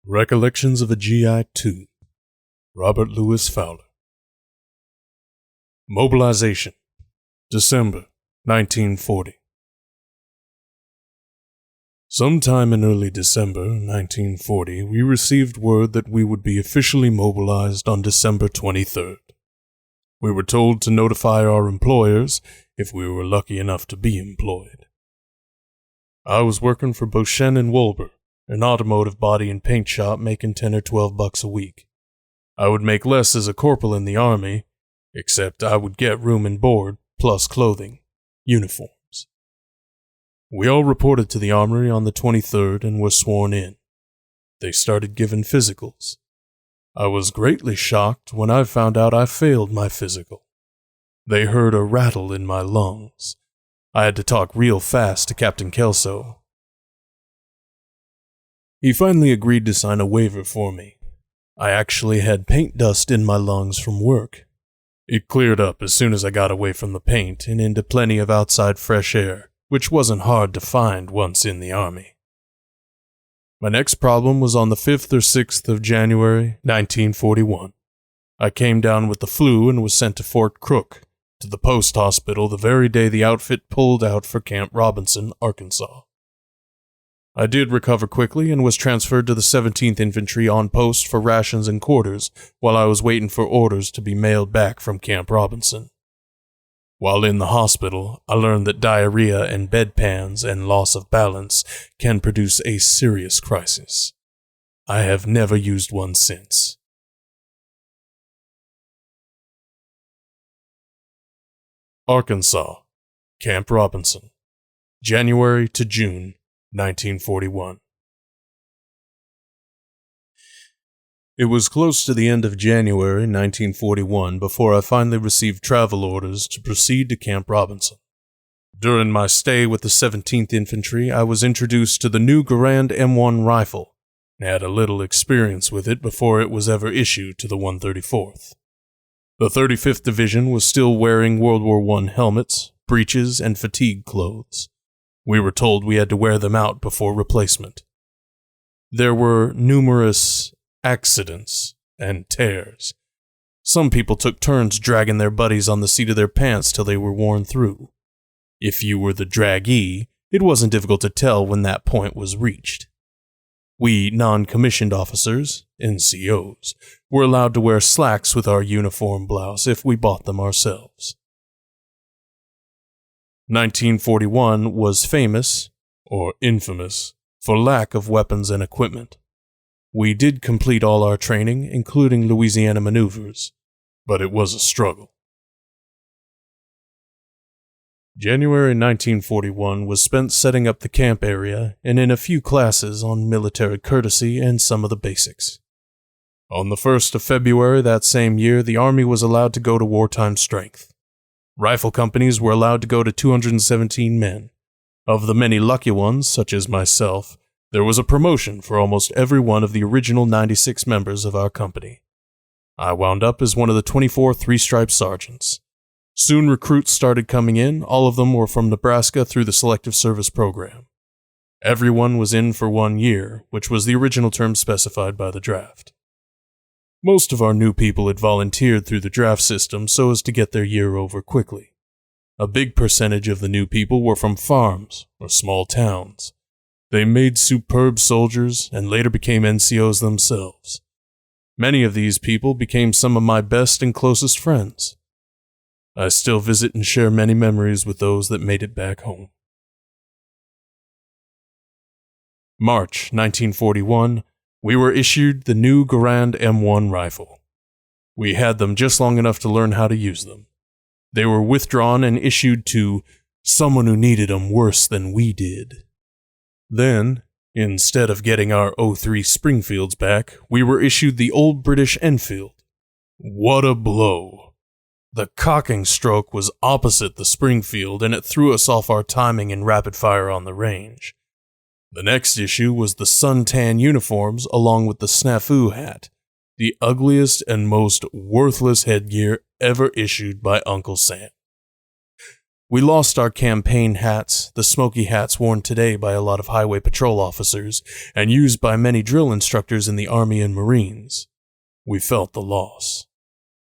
Recollections of a GI-2, Robert Louis Fowler. Mobilization, December 1940. Sometime in early December 1940, we received word that we would be officially mobilized on December 23rd. We were told to notify our employers if we were lucky enough to be employed. I was working for Beauchesne and Wolber, an automotive body and paint shop, making $10 or $12 a week. I would make less as a corporal in the army, except I would get room and board, plus clothing, uniforms. We all reported to the armory on the 23rd and were sworn in. They started giving physicals. I was greatly shocked when I found out I failed my physical. They heard a rattle in my lungs. I had to talk real fast to Captain Kelso. He finally agreed to sign a waiver for me. I actually had paint dust in my lungs from work. It cleared up as soon as I got away from the paint and into plenty of outside fresh air, which wasn't hard to find once in the army. My next problem was on the 5th or 6th of January, 1941. I came down with the flu and was sent to Fort Crook, to the post hospital the very day the outfit pulled out for Camp Robinson, Arkansas. I did recover quickly and was transferred to the 17th Infantry on post for rations and quarters while I was waiting for orders to be mailed back from Camp Robinson. While in the hospital, I learned that diarrhea and bedpans and loss of balance can produce a serious crisis. I have never used one since. Arkansas, Camp Robinson, January to June 1941. It was close to the end of January 1941 before I finally received travel orders to proceed to Camp Robinson. During my stay with the 17th Infantry, I was introduced to the new Garand M1 rifle and had a little experience with it before it was ever issued to the 134th. The 35th Division was still wearing World War I helmets, breeches, and fatigue clothes. We were told we had to wear them out before replacement. There were numerous accidents and tears. Some people took turns dragging their buddies on the seat of their pants till they were worn through. If you were the draggee, it wasn't difficult to tell when that point was reached. We non-commissioned officers, NCOs, were allowed to wear slacks with our uniform blouse if we bought them ourselves. 1941 was famous, or infamous, for lack of weapons and equipment. We did complete all our training, including Louisiana maneuvers, but it was a struggle. January 1941 was spent setting up the camp area and in a few classes on military courtesy and some of the basics. On the 1st of February that same year, the Army was allowed to go to wartime strength. Rifle companies were allowed to go to 217 men. Of the many lucky ones, such as myself, there was a promotion for almost every one of the original 96 members of our company. I wound up as one of the 24 three-stripe sergeants. Soon recruits started coming in, all of them were from Nebraska through the Selective Service Program. Everyone was in for 1 year, which was the original term specified by the draft. Most of our new people had volunteered through the draft system so as to get their year over quickly. A big percentage of the new people were from farms or small towns. They made superb soldiers and later became NCOs themselves. Many of these people became some of my best and closest friends. I still visit and share many memories with those that made it back home. March 1941, we were issued the new Garand M1 rifle. We had them just long enough to learn how to use them. They were withdrawn and issued to someone who needed them worse than we did. Then, instead of getting our '03 Springfields back, we were issued the old British Enfield. What a blow! The cocking stroke was opposite the Springfield, and it threw us off our timing in rapid fire on the range. The next issue was the suntan uniforms along with the snafu hat, the ugliest and most worthless headgear ever issued by Uncle Sam. We lost our campaign hats, the smoky hats worn today by a lot of highway patrol officers and used by many drill instructors in the Army and Marines. We felt the loss.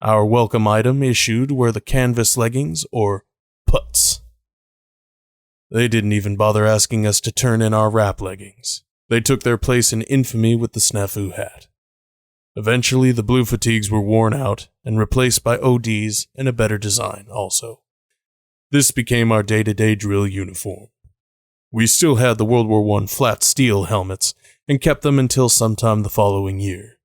Our welcome item issued were the canvas leggings, or putts. They didn't even bother asking us to turn in our wrap leggings. They took their place in infamy with the snafu hat. Eventually, the blue fatigues were worn out and replaced by ODs and a better design also. This became our day-to-day drill uniform. We still had the World War I flat steel helmets and kept them until sometime the following year.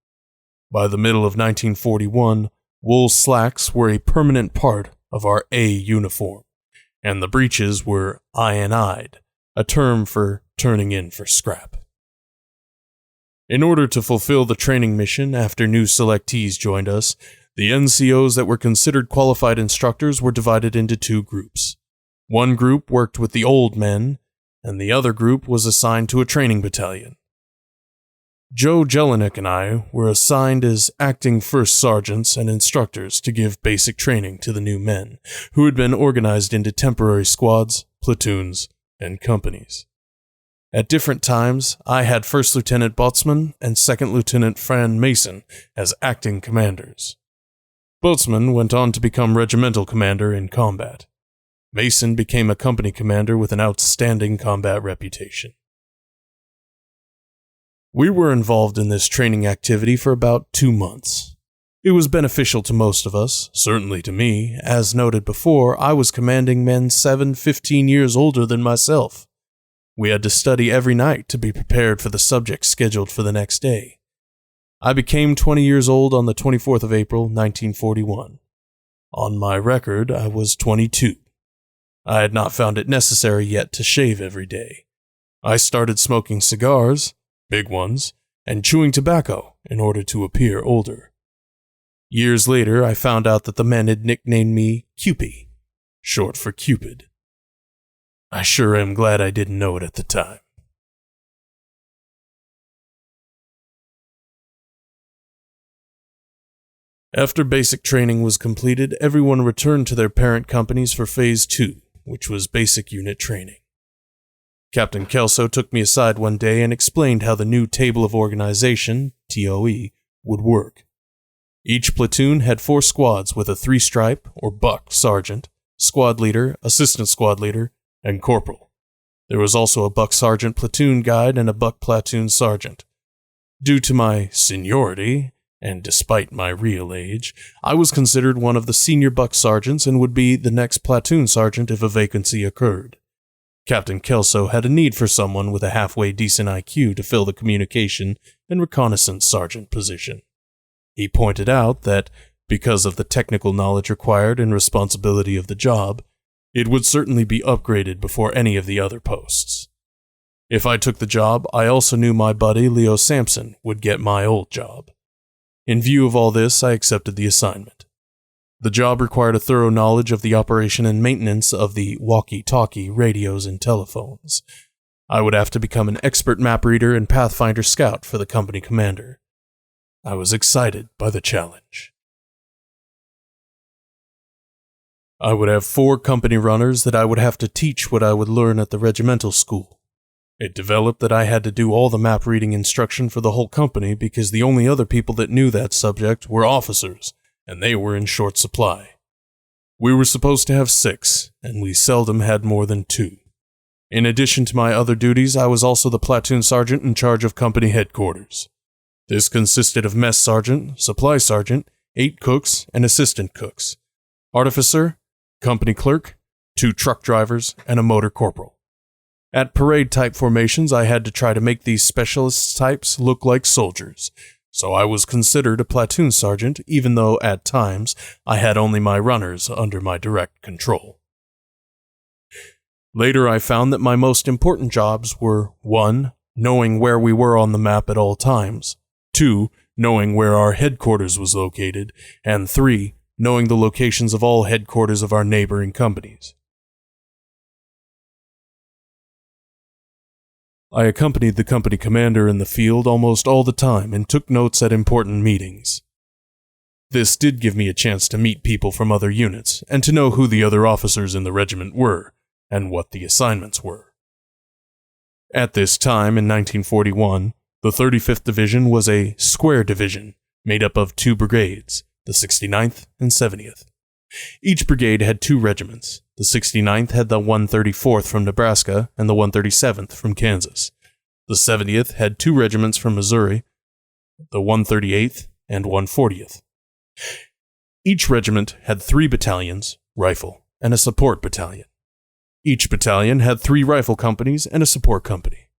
By the middle of 1941, wool slacks were a permanent part of our A uniform, and the breeches were INI'd, a term for turning in for scrap. In order to fulfill the training mission after new selectees joined us, the NCOs that were considered qualified instructors were divided into two groups. One group worked with the old men, and the other group was assigned to a training battalion. Joe Jelinek and I were assigned as acting first sergeants and instructors to give basic training to the new men, who had been organized into temporary squads, platoons, and companies. At different times, I had First Lieutenant Boatsman and Second Lieutenant Fran Mason as acting commanders. Boatsman went on to become regimental commander in combat. Mason became a company commander with an outstanding combat reputation. We were involved in this training activity for about 2 months. It was beneficial to most of us, certainly to me. As noted before, I was commanding men 15 years older than myself. We had to study every night to be prepared for the subject scheduled for the next day. I became 20 years old on the 24th of April, 1941. On my record, I was 22. I had not found it necessary yet to shave every day. I started smoking cigars, big ones, and chewing tobacco in order to appear older. Years later, I found out that the men had nicknamed me Cupie, short for Cupid. I sure am glad I didn't know it at the time. After basic training was completed, everyone returned to their parent companies for Phase 2, which was basic unit training. Captain Kelso took me aside one day and explained how the new Table of Organization, TOE, would work. Each platoon had 4 squads with a 3-stripe, or buck, sergeant, squad leader, assistant squad leader, and corporal. There was also a buck sergeant platoon guide and a buck platoon sergeant. Due to my seniority, and despite my real age, I was considered one of the senior buck sergeants and would be the next platoon sergeant if a vacancy occurred. Captain Kelso had a need for someone with a halfway decent IQ to fill the communication and reconnaissance sergeant position. He pointed out that, because of the technical knowledge required and responsibility of the job, it would certainly be upgraded before any of the other posts. If I took the job, I also knew my buddy Leo Sampson would get my old job. In view of all this, I accepted the assignment. The job required a thorough knowledge of the operation and maintenance of the walkie-talkie radios and telephones. I would have to become an expert map reader and Pathfinder scout for the company commander. I was excited by the challenge. I would have 4 company runners that I would have to teach what I would learn at the regimental school. It developed that I had to do all the map reading instruction for the whole company because the only other people that knew that subject were officers, and they were in short supply. We were supposed to have 6, and we seldom had more than 2. In addition to my other duties, I was also the platoon sergeant in charge of company headquarters. This consisted of mess sergeant, supply sergeant, 8 cooks, and assistant cooks, artificer, company clerk, 2 truck drivers, and a motor corporal. At parade-type formations, I had to try to make these specialist types look like soldiers, so I was considered a platoon sergeant even though, at times, I had only my runners under my direct control. Later I found that my most important jobs were 1. Knowing where we were on the map at all times, 2. Knowing where our headquarters was located, and 3. Knowing the locations of all headquarters of our neighboring companies. I accompanied the company commander in the field almost all the time and took notes at important meetings. This did give me a chance to meet people from other units and to know who the other officers in the regiment were and what the assignments were. At this time in 1941, the 35th Division was a square division made up of 2 brigades, the 69th and 70th. Each brigade had 2 regiments. The 69th had the 134th from Nebraska and the 137th from Kansas. The 70th had 2 regiments from Missouri, the 138th and 140th. Each regiment had 3 battalions, rifle, and a support battalion. Each battalion had 3 rifle companies and a support company.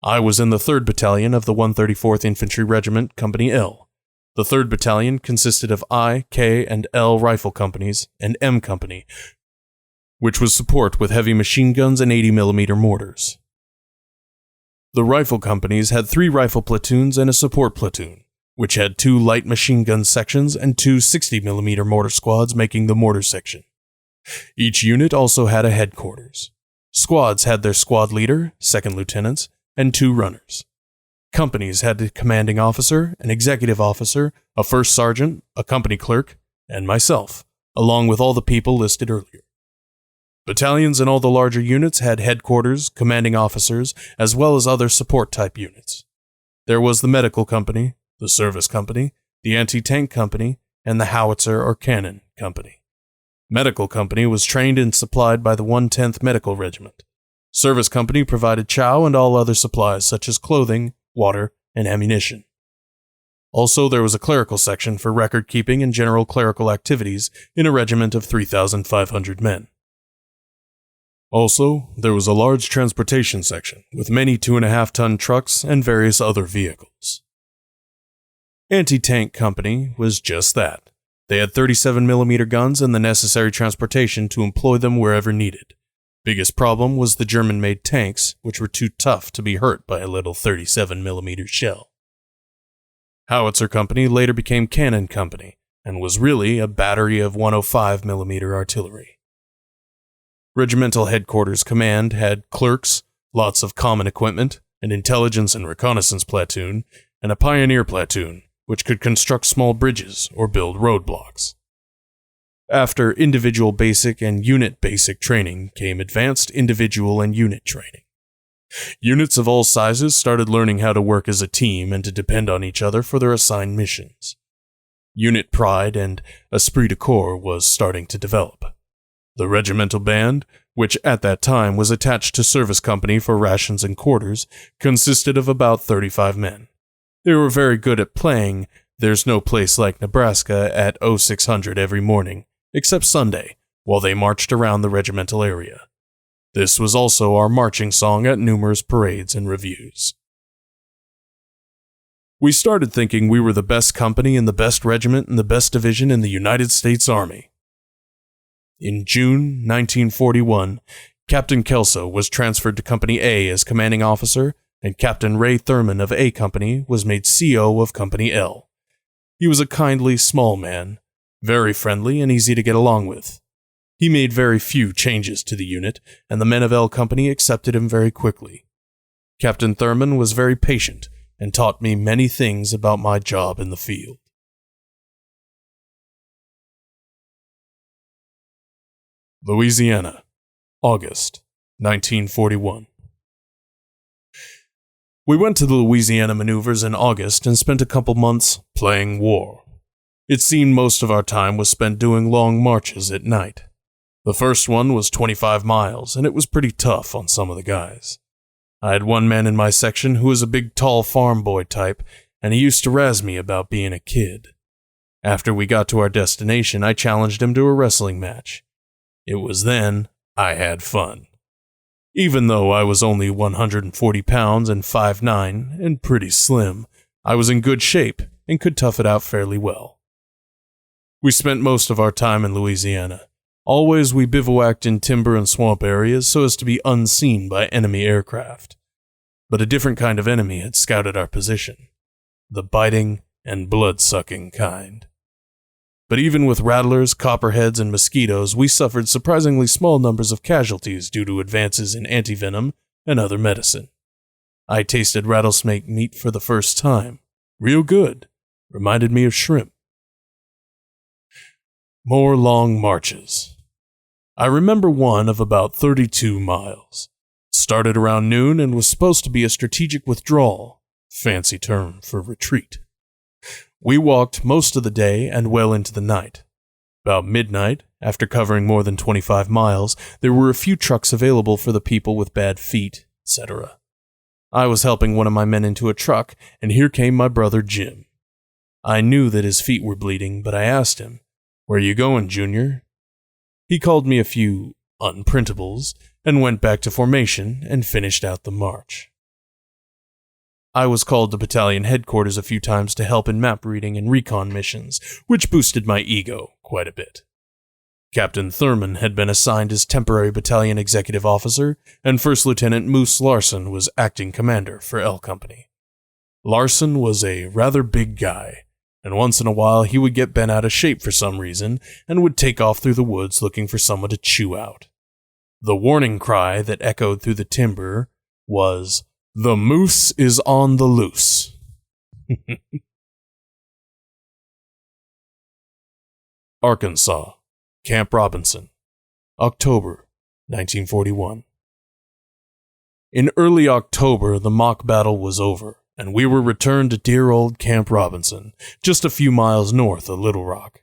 I was in the 3rd Battalion of the 134th Infantry Regiment, Company L. The 3rd Battalion consisted of I, K, and L rifle companies and M Company, which was support with heavy machine guns and 80mm mortars. The rifle companies had 3 rifle platoons and a support platoon, which had 2 light machine gun sections and 2 60mm mortar squads making the mortar section. Each unit also had a headquarters. Squads had their squad leader, 2nd lieutenants, and 2 runners. Companies had a commanding officer, an executive officer, a first sergeant, a company clerk, and myself, along with all the people listed earlier. Battalions and all the larger units had headquarters, commanding officers, as well as other support-type units. There was the medical company, the service company, the anti-tank company, and the howitzer or cannon company. Medical company was trained and supplied by the 110th Medical Regiment. Service company provided chow and all other supplies such as clothing, water, and ammunition. Also, there was a clerical section for record-keeping and general clerical activities in a regiment of 3,500 men. Also, there was a large transportation section with many 2.5-ton trucks and various other vehicles. Anti-tank company was just that. They had 37mm guns and the necessary transportation to employ them wherever needed. Biggest problem was the German-made tanks, which were too tough to be hurt by a little 37mm shell. Howitzer company later became cannon company and was really a battery of 105mm artillery. Regimental headquarters command had clerks, lots of common equipment, an intelligence and reconnaissance platoon, and a pioneer platoon, which could construct small bridges or build roadblocks. After individual basic and unit basic training came advanced individual and unit training. Units of all sizes started learning how to work as a team and to depend on each other for their assigned missions. Unit pride and esprit de corps was starting to develop. The regimental band, which at that time was attached to service company for rations and quarters, consisted of about 35 men. They were very good at playing There's No Place Like Nebraska at 0600 every morning, except Sunday, while they marched around the regimental area. This was also our marching song at numerous parades and reviews. We started thinking we were the best company and the best regiment and the best division in the United States Army. In June 1941, Captain Kelso was transferred to Company A as commanding officer, and Captain Ray Thurman of A Company was made CO of Company L. He was a kindly, small man, very friendly and easy to get along with. He made very few changes to the unit, and the men of L Company accepted him very quickly. Captain Thurman was very patient and taught me many things about my job in the field. Louisiana, August 1941. We went to the Louisiana maneuvers in August and spent a couple months playing war. It seemed most of our time was spent doing long marches at night. The first one was 25 miles, and it was pretty tough on some of the guys. I had one man in my section who was a big, tall farm boy type, and he used to razz me about being a kid. After we got to our destination, I challenged him to a wrestling match. It was then I had fun. Even though I was only 140 pounds and 5'9" and pretty slim, I was in good shape and could tough it out fairly well. We spent most of our time in Louisiana. Always we bivouacked in timber and swamp areas so as to be unseen by enemy aircraft. But a different kind of enemy had scouted our position, the biting and blood-sucking kind. But even with rattlers, copperheads, and mosquitoes, we suffered surprisingly small numbers of casualties due to advances in antivenom and other medicine. I tasted rattlesnake meat for the first time. Real good. Reminded me of shrimp. More long marches. I remember one of about 32 miles. Started around noon and was supposed to be a strategic withdrawal, fancy term for retreat. We walked most of the day and well into the night. About midnight, after covering more than 25 miles, there were a few trucks available for the people with bad feet, etc. I was helping one of my men into a truck, and here came my brother Jim. I knew that his feet were bleeding, but I asked him, "Where you going, Junior?" He called me a few unprintables, and went back to formation and finished out the march. I was called to battalion headquarters a few times to help in map reading and recon missions, which boosted my ego quite a bit. Captain Thurman had been assigned as temporary battalion executive officer, and First Lieutenant Moose Larson was acting commander for L Company. Larson was a rather big guy, and once in a while he would get bent out of shape for some reason and would take off through the woods looking for someone to chew out. The warning cry that echoed through the timber was, "The moose is on the loose." Arkansas, Camp Robinson, October 1941. In early October, the mock battle was over, and we were returned to dear old Camp Robinson, just a few miles north of Little Rock.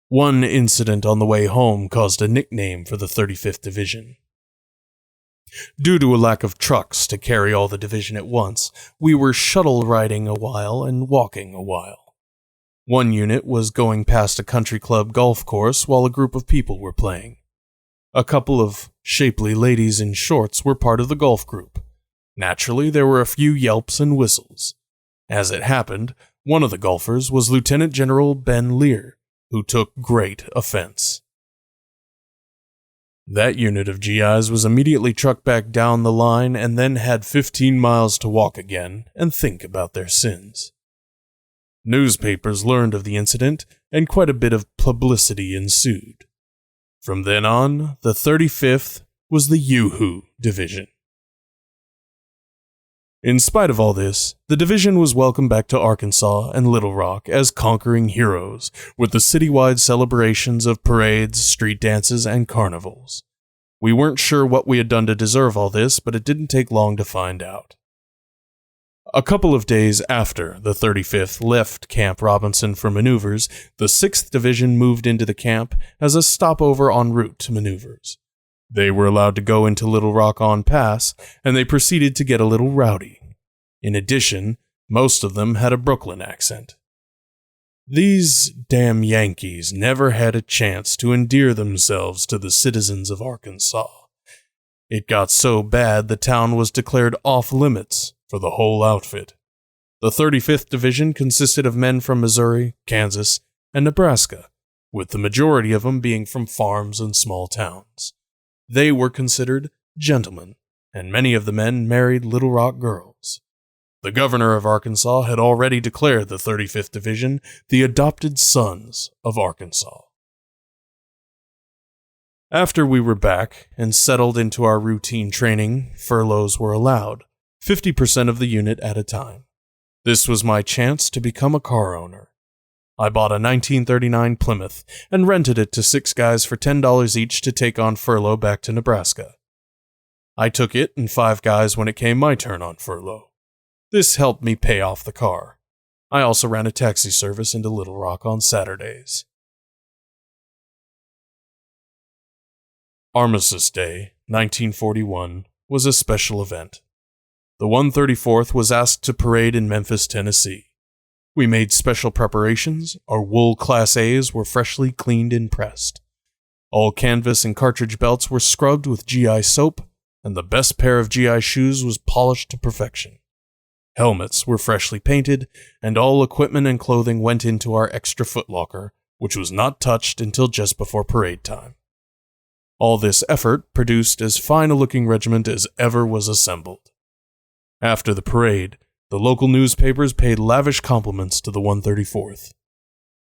One incident on the way home caused a nickname for the 35th Division. Due to a lack of trucks to carry all the division at once, we were shuttle riding a while and walking a while. One unit was going past a country club golf course while a group of people were playing. A couple of shapely ladies in shorts were part of the golf group. Naturally, there were a few yelps and whistles. As it happened, one of the golfers was Lieutenant General Ben Lear, who took great offense. That unit of GIs was immediately trucked back down the line and then had 15 miles to walk again and think about their sins. Newspapers learned of the incident, and quite a bit of publicity ensued. From then on, the 35th was the Yoo-Hoo Division. In spite of all this, the division was welcomed back to Arkansas and Little Rock as conquering heroes, with the citywide celebrations of parades, street dances, and carnivals. We weren't sure what we had done to deserve all this, but it didn't take long to find out. A couple of days after the 35th left Camp Robinson for maneuvers, the 6th Division moved into the camp as a stopover en route to maneuvers. They were allowed to go into Little Rock on pass, and they proceeded to get a little rowdy. In addition, most of them had a Brooklyn accent. These damn Yankees never had a chance to endear themselves to the citizens of Arkansas. It got so bad the town was declared off-limits for the whole outfit. The 35th Division consisted of men from Missouri, Kansas, and Nebraska, with the majority of them being from farms and small towns. They were considered gentlemen, and many of the men married Little Rock girls. The governor of Arkansas had already declared the 35th Division the adopted sons of Arkansas. After we were back and settled into our routine training, furloughs were allowed, 50% of the unit at a time. This was my chance to become a car owner. I bought a 1939 Plymouth and rented it to 6 guys for $10 each to take on furlough back to Nebraska. I took it and 5 guys when it came my turn on furlough. This helped me pay off the car. I also ran a taxi service into Little Rock on Saturdays. Armistice Day, 1941, was a special event. The 134th was asked to parade in Memphis, Tennessee. We made special preparations. Our wool Class A's were freshly cleaned and pressed. All canvas and cartridge belts were scrubbed with GI soap, and the best pair of GI shoes was polished to perfection. Helmets were freshly painted, and all equipment and clothing went into our extra footlocker, which was not touched until just before parade time. All this effort produced as fine a looking regiment as ever was assembled. After the parade, the local newspapers paid lavish compliments to the 134th.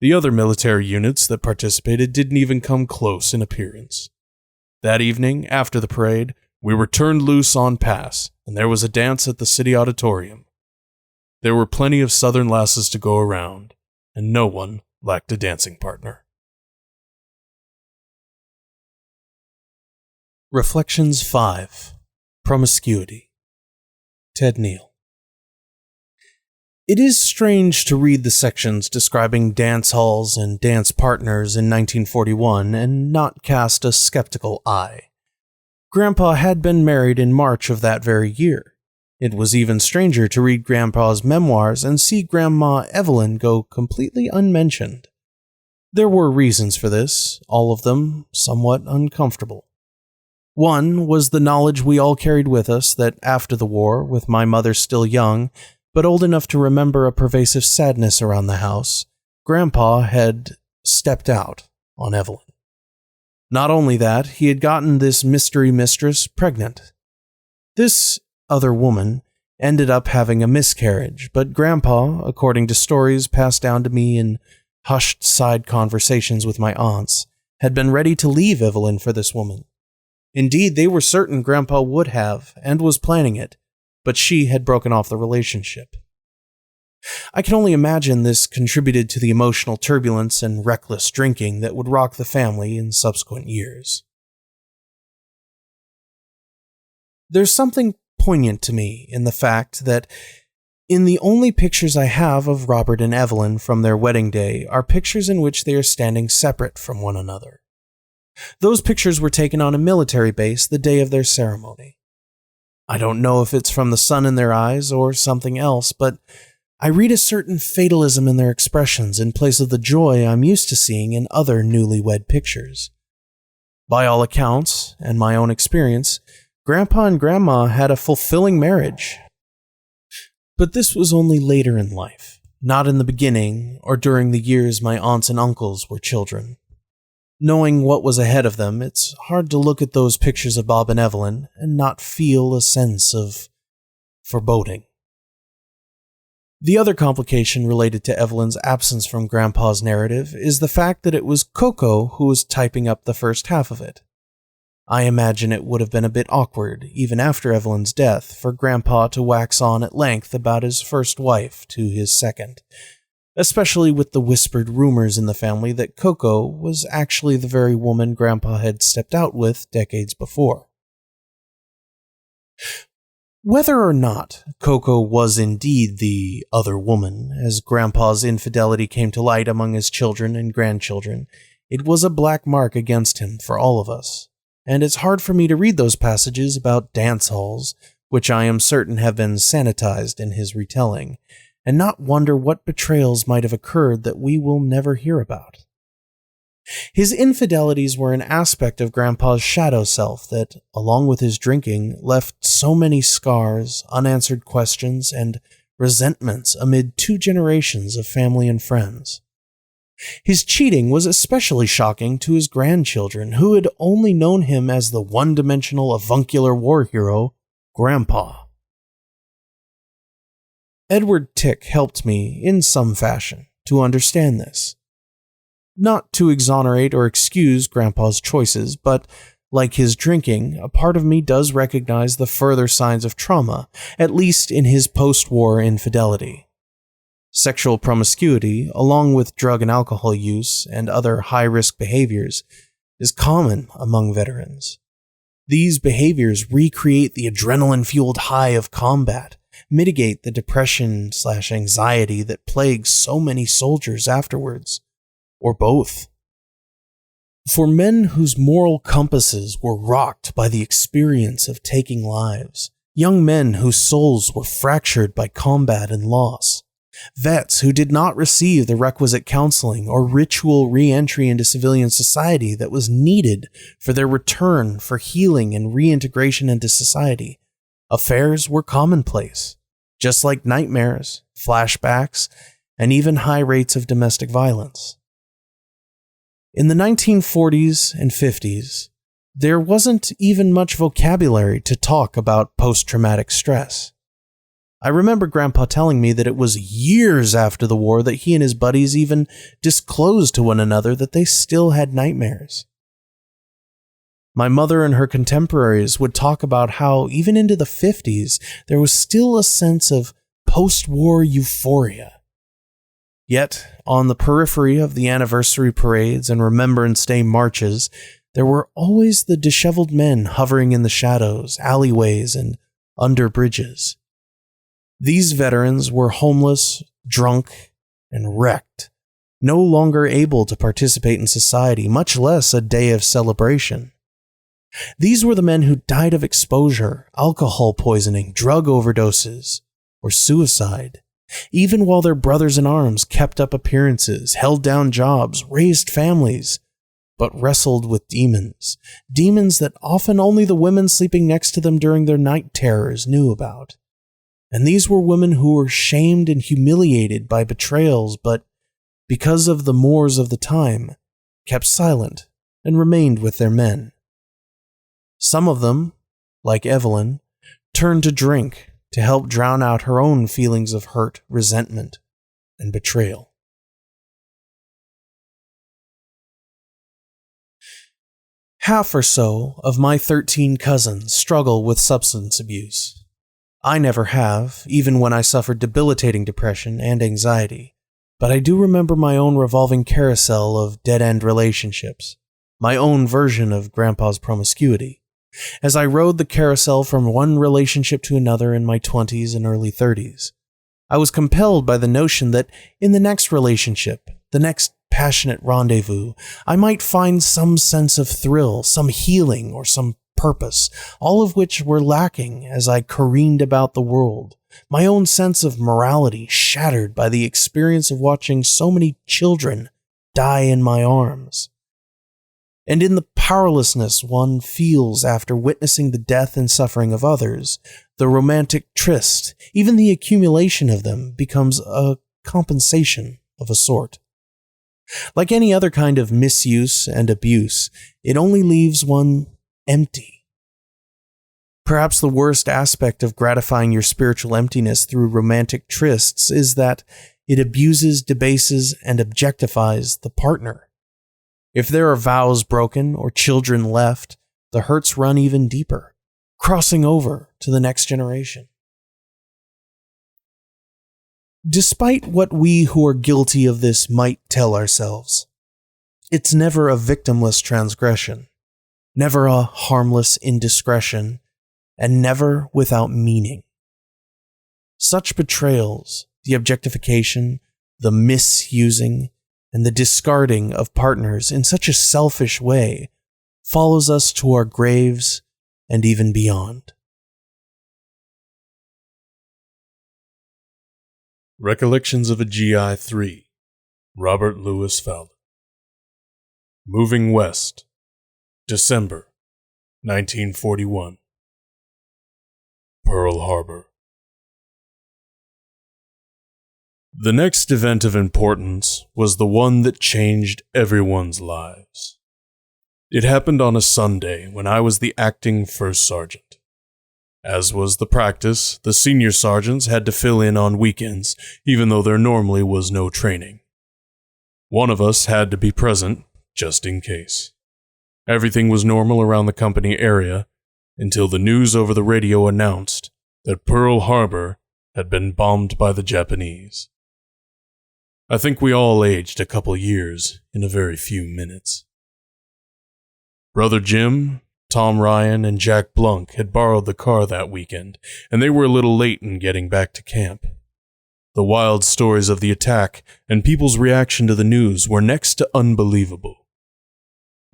The other military units that participated didn't even come close in appearance. That evening, after the parade, we were turned loose on pass, and there was a dance at the city auditorium. There were plenty of southern lasses to go around, and no one lacked a dancing partner. Reflections 5. Promiscuity. Ted Neill. It is strange to read the sections describing dance halls and dance partners in 1941 and not cast a skeptical eye. Grandpa had been married in March of that very year. It was even stranger to read Grandpa's memoirs and see Grandma Evelyn go completely unmentioned. There were reasons for this, all of them somewhat uncomfortable. One was the knowledge we all carried with us that after the war, with my mother still young, but old enough to remember a pervasive sadness around the house, Grandpa had stepped out on Evelyn. Not only that, he had gotten this mystery mistress pregnant. This other woman ended up having a miscarriage, but Grandpa, according to stories passed down to me in hushed side conversations with my aunts, had been ready to leave Evelyn for this woman. Indeed, they were certain Grandpa would have, and was planning it, but she had broken off the relationship. I can only imagine this contributed to the emotional turbulence and reckless drinking that would rock the family in subsequent years. There's something poignant to me in the fact that in the only pictures I have of Robert and Evelyn from their wedding day are pictures in which they are standing separate from one another. Those pictures were taken on a military base the day of their ceremony. I don't know if it's from the sun in their eyes or something else, but I read a certain fatalism in their expressions in place of the joy I'm used to seeing in other newlywed pictures. By all accounts, and my own experience, Grandpa and Grandma had a fulfilling marriage. But this was only later in life, not in the beginning or during the years my aunts and uncles were children. Knowing what was ahead of them, it's hard to look at those pictures of Bob and Evelyn and not feel a sense of foreboding. The other complication related to Evelyn's absence from Grandpa's narrative is the fact that it was Coco who was typing up the first half of it. I imagine it would have been a bit awkward, even after Evelyn's death, for Grandpa to wax on at length about his first wife to his second, especially with the whispered rumors in the family that Coco was actually the very woman Grandpa had stepped out with decades before. Whether or not Coco was indeed the other woman, as Grandpa's infidelity came to light among his children and grandchildren, it was a black mark against him for all of us, and it's hard for me to read those passages about dance halls, which I am certain have been sanitized in his retelling, and not wonder what betrayals might have occurred that we will never hear about. His infidelities were an aspect of Grandpa's shadow self that, along with his drinking, left so many scars, unanswered questions, and resentments amid 2 generations of family and friends. His cheating was especially shocking to his grandchildren, who had only known him as the one-dimensional avuncular war hero, Grandpa. Edward Tick helped me, in some fashion, to understand this. Not to exonerate or excuse Grandpa's choices, but, like his drinking, a part of me does recognize the further signs of trauma, at least in his post-war infidelity. Sexual promiscuity, along with drug and alcohol use and other high-risk behaviors, is common among veterans. These behaviors recreate the adrenaline-fueled high of combat, mitigate the depression/anxiety that plagues so many soldiers afterwards. Or both. For men whose moral compasses were rocked by the experience of taking lives, young men whose souls were fractured by combat and loss, vets who did not receive the requisite counseling or ritual re-entry into civilian society that was needed for their return for healing and reintegration into society, affairs were commonplace, just like nightmares, flashbacks, and even high rates of domestic violence. In the 1940s and 50s, there wasn't even much vocabulary to talk about post-traumatic stress. I remember Grandpa telling me that it was years after the war that he and his buddies even disclosed to one another that they still had nightmares. My mother and her contemporaries would talk about how, even into the 50s, there was still a sense of post-war euphoria. Yet, on the periphery of the anniversary parades and Remembrance Day marches, there were always the disheveled men hovering in the shadows, alleyways, and under bridges. These veterans were homeless, drunk, and wrecked, no longer able to participate in society, much less a day of celebration. These were the men who died of exposure, alcohol poisoning, drug overdoses, or suicide, even while their brothers in arms kept up appearances, held down jobs, raised families, but wrestled with demons that often only the women sleeping next to them during their night terrors knew about. And these were women who were shamed and humiliated by betrayals, but because of the mores of the time, kept silent and remained with their men. Some of them, like Evelyn, turned to drink to help drown out her own feelings of hurt, resentment, and betrayal. Half or so of my 13 cousins struggle with substance abuse. I never have, even when I suffered debilitating depression and anxiety, but I do remember my own revolving carousel of dead-end relationships, my own version of Grandpa's promiscuity. As I rode the carousel from one relationship to another in my 20s and early 30s, I was compelled by the notion that in the next relationship, the next passionate rendezvous, I might find some sense of thrill, some healing, or some purpose, all of which were lacking as I careened about the world, my own sense of morality shattered by the experience of watching so many children die in my arms. And in the powerlessness one feels after witnessing the death and suffering of others, the romantic tryst, even the accumulation of them, becomes a compensation of a sort. Like any other kind of misuse and abuse, it only leaves one empty. Perhaps the worst aspect of gratifying your spiritual emptiness through romantic trysts is that it abuses, debases, and objectifies the partner. If there are vows broken or children left, the hurts run even deeper, crossing over to the next generation. Despite what we who are guilty of this might tell ourselves, it's never a victimless transgression, never a harmless indiscretion, and never without meaning. Such betrayals, the objectification, the misusing, and the discarding of partners in such a selfish way follows us to our graves and even beyond. Recollections of a GI 3, Robert Louis Fowler. Moving West, December 1941. Pearl Harbor. The next event of importance was the one that changed everyone's lives. It happened on a Sunday when I was the acting first sergeant. As was the practice, the senior sergeants had to fill in on weekends, even though there normally was no training. One of us had to be present, just in case. Everything was normal around the company area, until the news over the radio announced that Pearl Harbor had been bombed by the Japanese. I think we all aged a couple years in a very few minutes. Brother Jim, Tom Ryan, and Jack Blunk had borrowed the car that weekend, and they were a little late in getting back to camp. The wild stories of the attack and people's reaction to the news were next to unbelievable.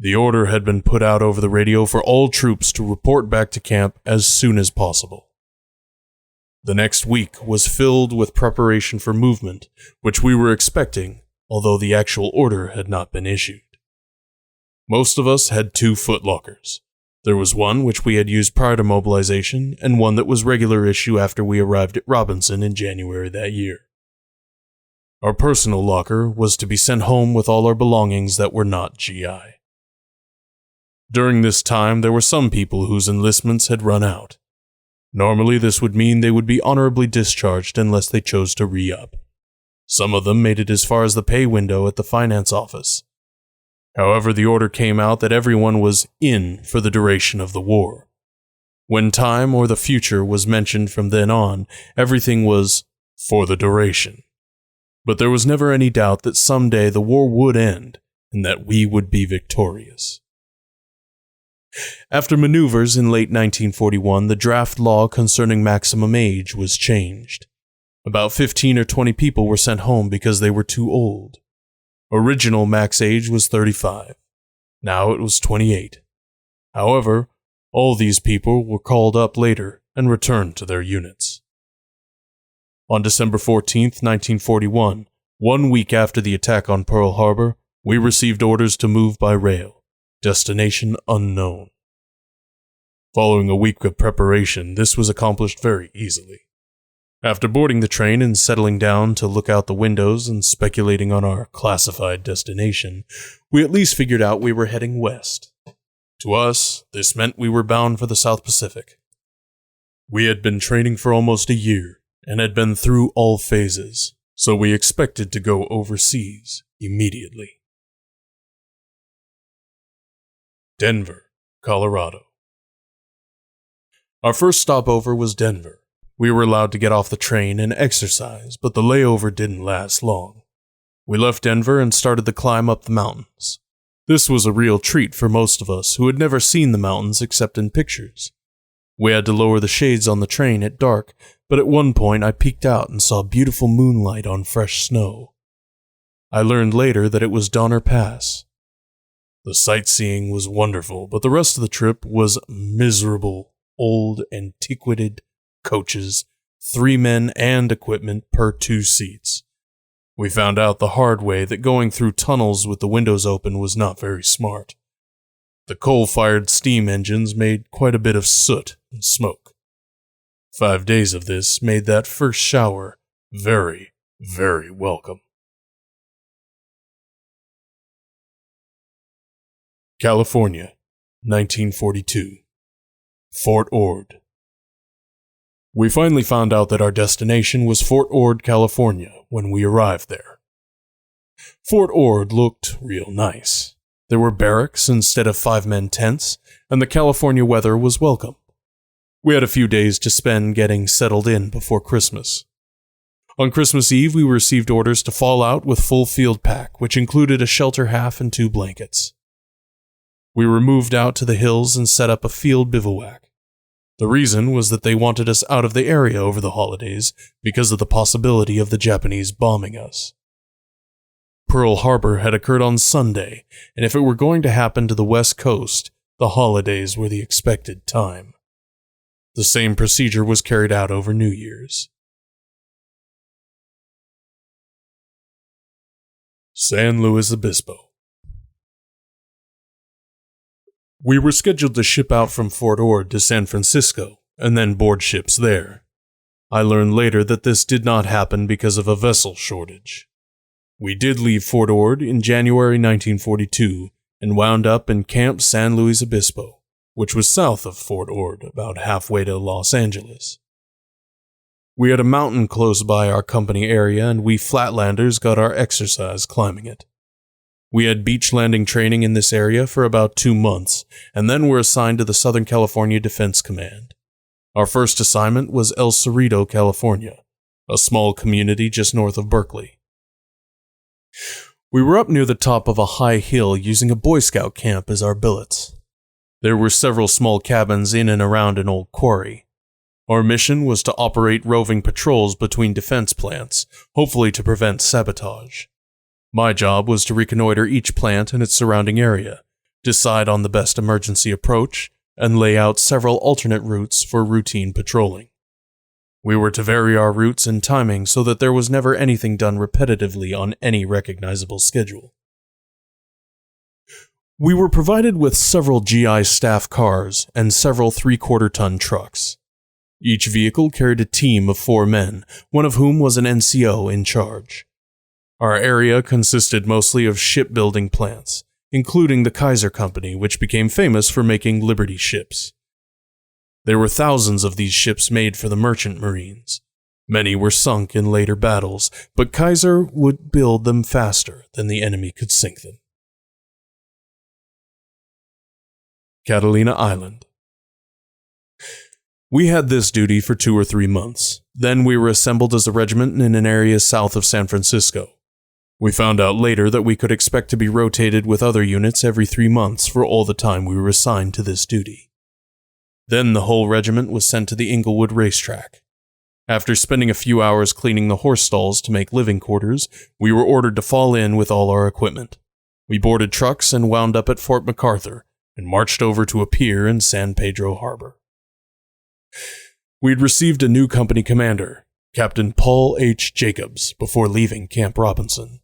The order had been put out over the radio for all troops to report back to camp as soon as possible. The next week was filled with preparation for movement, which we were expecting, although the actual order had not been issued. Most of us had 2 footlockers. There was one which we had used prior to mobilization, and one that was regular issue after we arrived at Robinson in January that year. Our personal locker was to be sent home with all our belongings that were not GI. During this time, there were some people whose enlistments had run out. Normally, this would mean they would be honorably discharged unless they chose to re-up. Some of them made it as far as the pay window at the finance office. However, the order came out that everyone was in for the duration of the war. When time or the future was mentioned from then on, everything was for the duration. But there was never any doubt that someday the war would end and that we would be victorious. After maneuvers in late 1941, the draft law concerning maximum age was changed. About 15 or 20 people were sent home because they were too old. Original max age was 35. Now it was 28. However, all these people were called up later and returned to their units. On December 14, 1941, 1 week after the attack on Pearl Harbor, we received orders to move by rail, destination unknown. Following a week of preparation, this was accomplished very easily. After boarding the train and settling down to look out the windows and speculating on our classified destination, we at least figured out we were heading west. To us, this meant we were bound for the South Pacific. We had been training for almost a year and had been through all phases, so we expected to go overseas immediately. Denver, Colorado. Our first stopover was Denver. We were allowed to get off the train and exercise, but the layover didn't last long. We left Denver and started the climb up the mountains. This was a real treat for most of us who had never seen the mountains except in pictures. We had to lower the shades on the train at dark, but at one point I peeked out and saw beautiful moonlight on fresh snow. I learned later that it was Donner Pass. The sightseeing was wonderful, but the rest of the trip was miserable. Old, antiquated coaches, 3 men and equipment per 2 seats. We found out the hard way that going through tunnels with the windows open was not very smart. The coal-fired steam engines made quite a bit of soot and smoke. 5 days of this made that first shower very, very welcome. California, 1942. Fort Ord. We finally found out that our destination was Fort Ord, California, when we arrived there. Fort Ord looked real nice. There were barracks instead of 5-man tents, and the California weather was welcome. We had a few days to spend getting settled in before Christmas. On Christmas Eve, we received orders to fall out with full field pack, which included a shelter half and 2 blankets. We were moved out to the hills and set up a field bivouac. The reason was that they wanted us out of the area over the holidays because of the possibility of the Japanese bombing us. Pearl Harbor had occurred on Sunday, and if it were going to happen to the West Coast, the holidays were the expected time. The same procedure was carried out over New Year's. San Luis Obispo. We were scheduled to ship out from Fort Ord to San Francisco, and then board ships there. I learned later that this did not happen because of a vessel shortage. We did leave Fort Ord in January 1942 and wound up in Camp San Luis Obispo, which was south of Fort Ord, about halfway to Los Angeles. We had a mountain close by our company area, and we Flatlanders got our exercise climbing it. We had beach landing training in this area for about 2 months, and then were assigned to the Southern California Defense Command. Our first assignment was El Cerrito, California, a small community just north of Berkeley. We were up near the top of a high hill using a Boy Scout camp as our billets. There were several small cabins in and around an old quarry. Our mission was to operate roving patrols between defense plants, hopefully to prevent sabotage. My job was to reconnoiter each plant and its surrounding area, decide on the best emergency approach, and lay out several alternate routes for routine patrolling. We were to vary our routes and timing so that there was never anything done repetitively on any recognizable schedule. We were provided with several GI staff cars and several 3/4-ton trucks. Each vehicle carried a team of 4 men, one of whom was an NCO in charge. Our area consisted mostly of shipbuilding plants, including the Kaiser Company, which became famous for making Liberty ships. There were thousands of these ships made for the merchant marines. Many were sunk in later battles, but Kaiser would build them faster than the enemy could sink them. Catalina Island. We had this duty for 2 or 3 months. Then we were assembled as a regiment in an area south of San Francisco. We found out later that we could expect to be rotated with other units every 3 months for all the time we were assigned to this duty. Then the whole regiment was sent to the Inglewood racetrack. After spending a few hours cleaning the horse stalls to make living quarters, we were ordered to fall in with all our equipment. We boarded trucks and wound up at Fort MacArthur and marched over to a pier in San Pedro Harbor. We'd received a new company commander, Captain Paul H. Jacobs, before leaving Camp Robinson.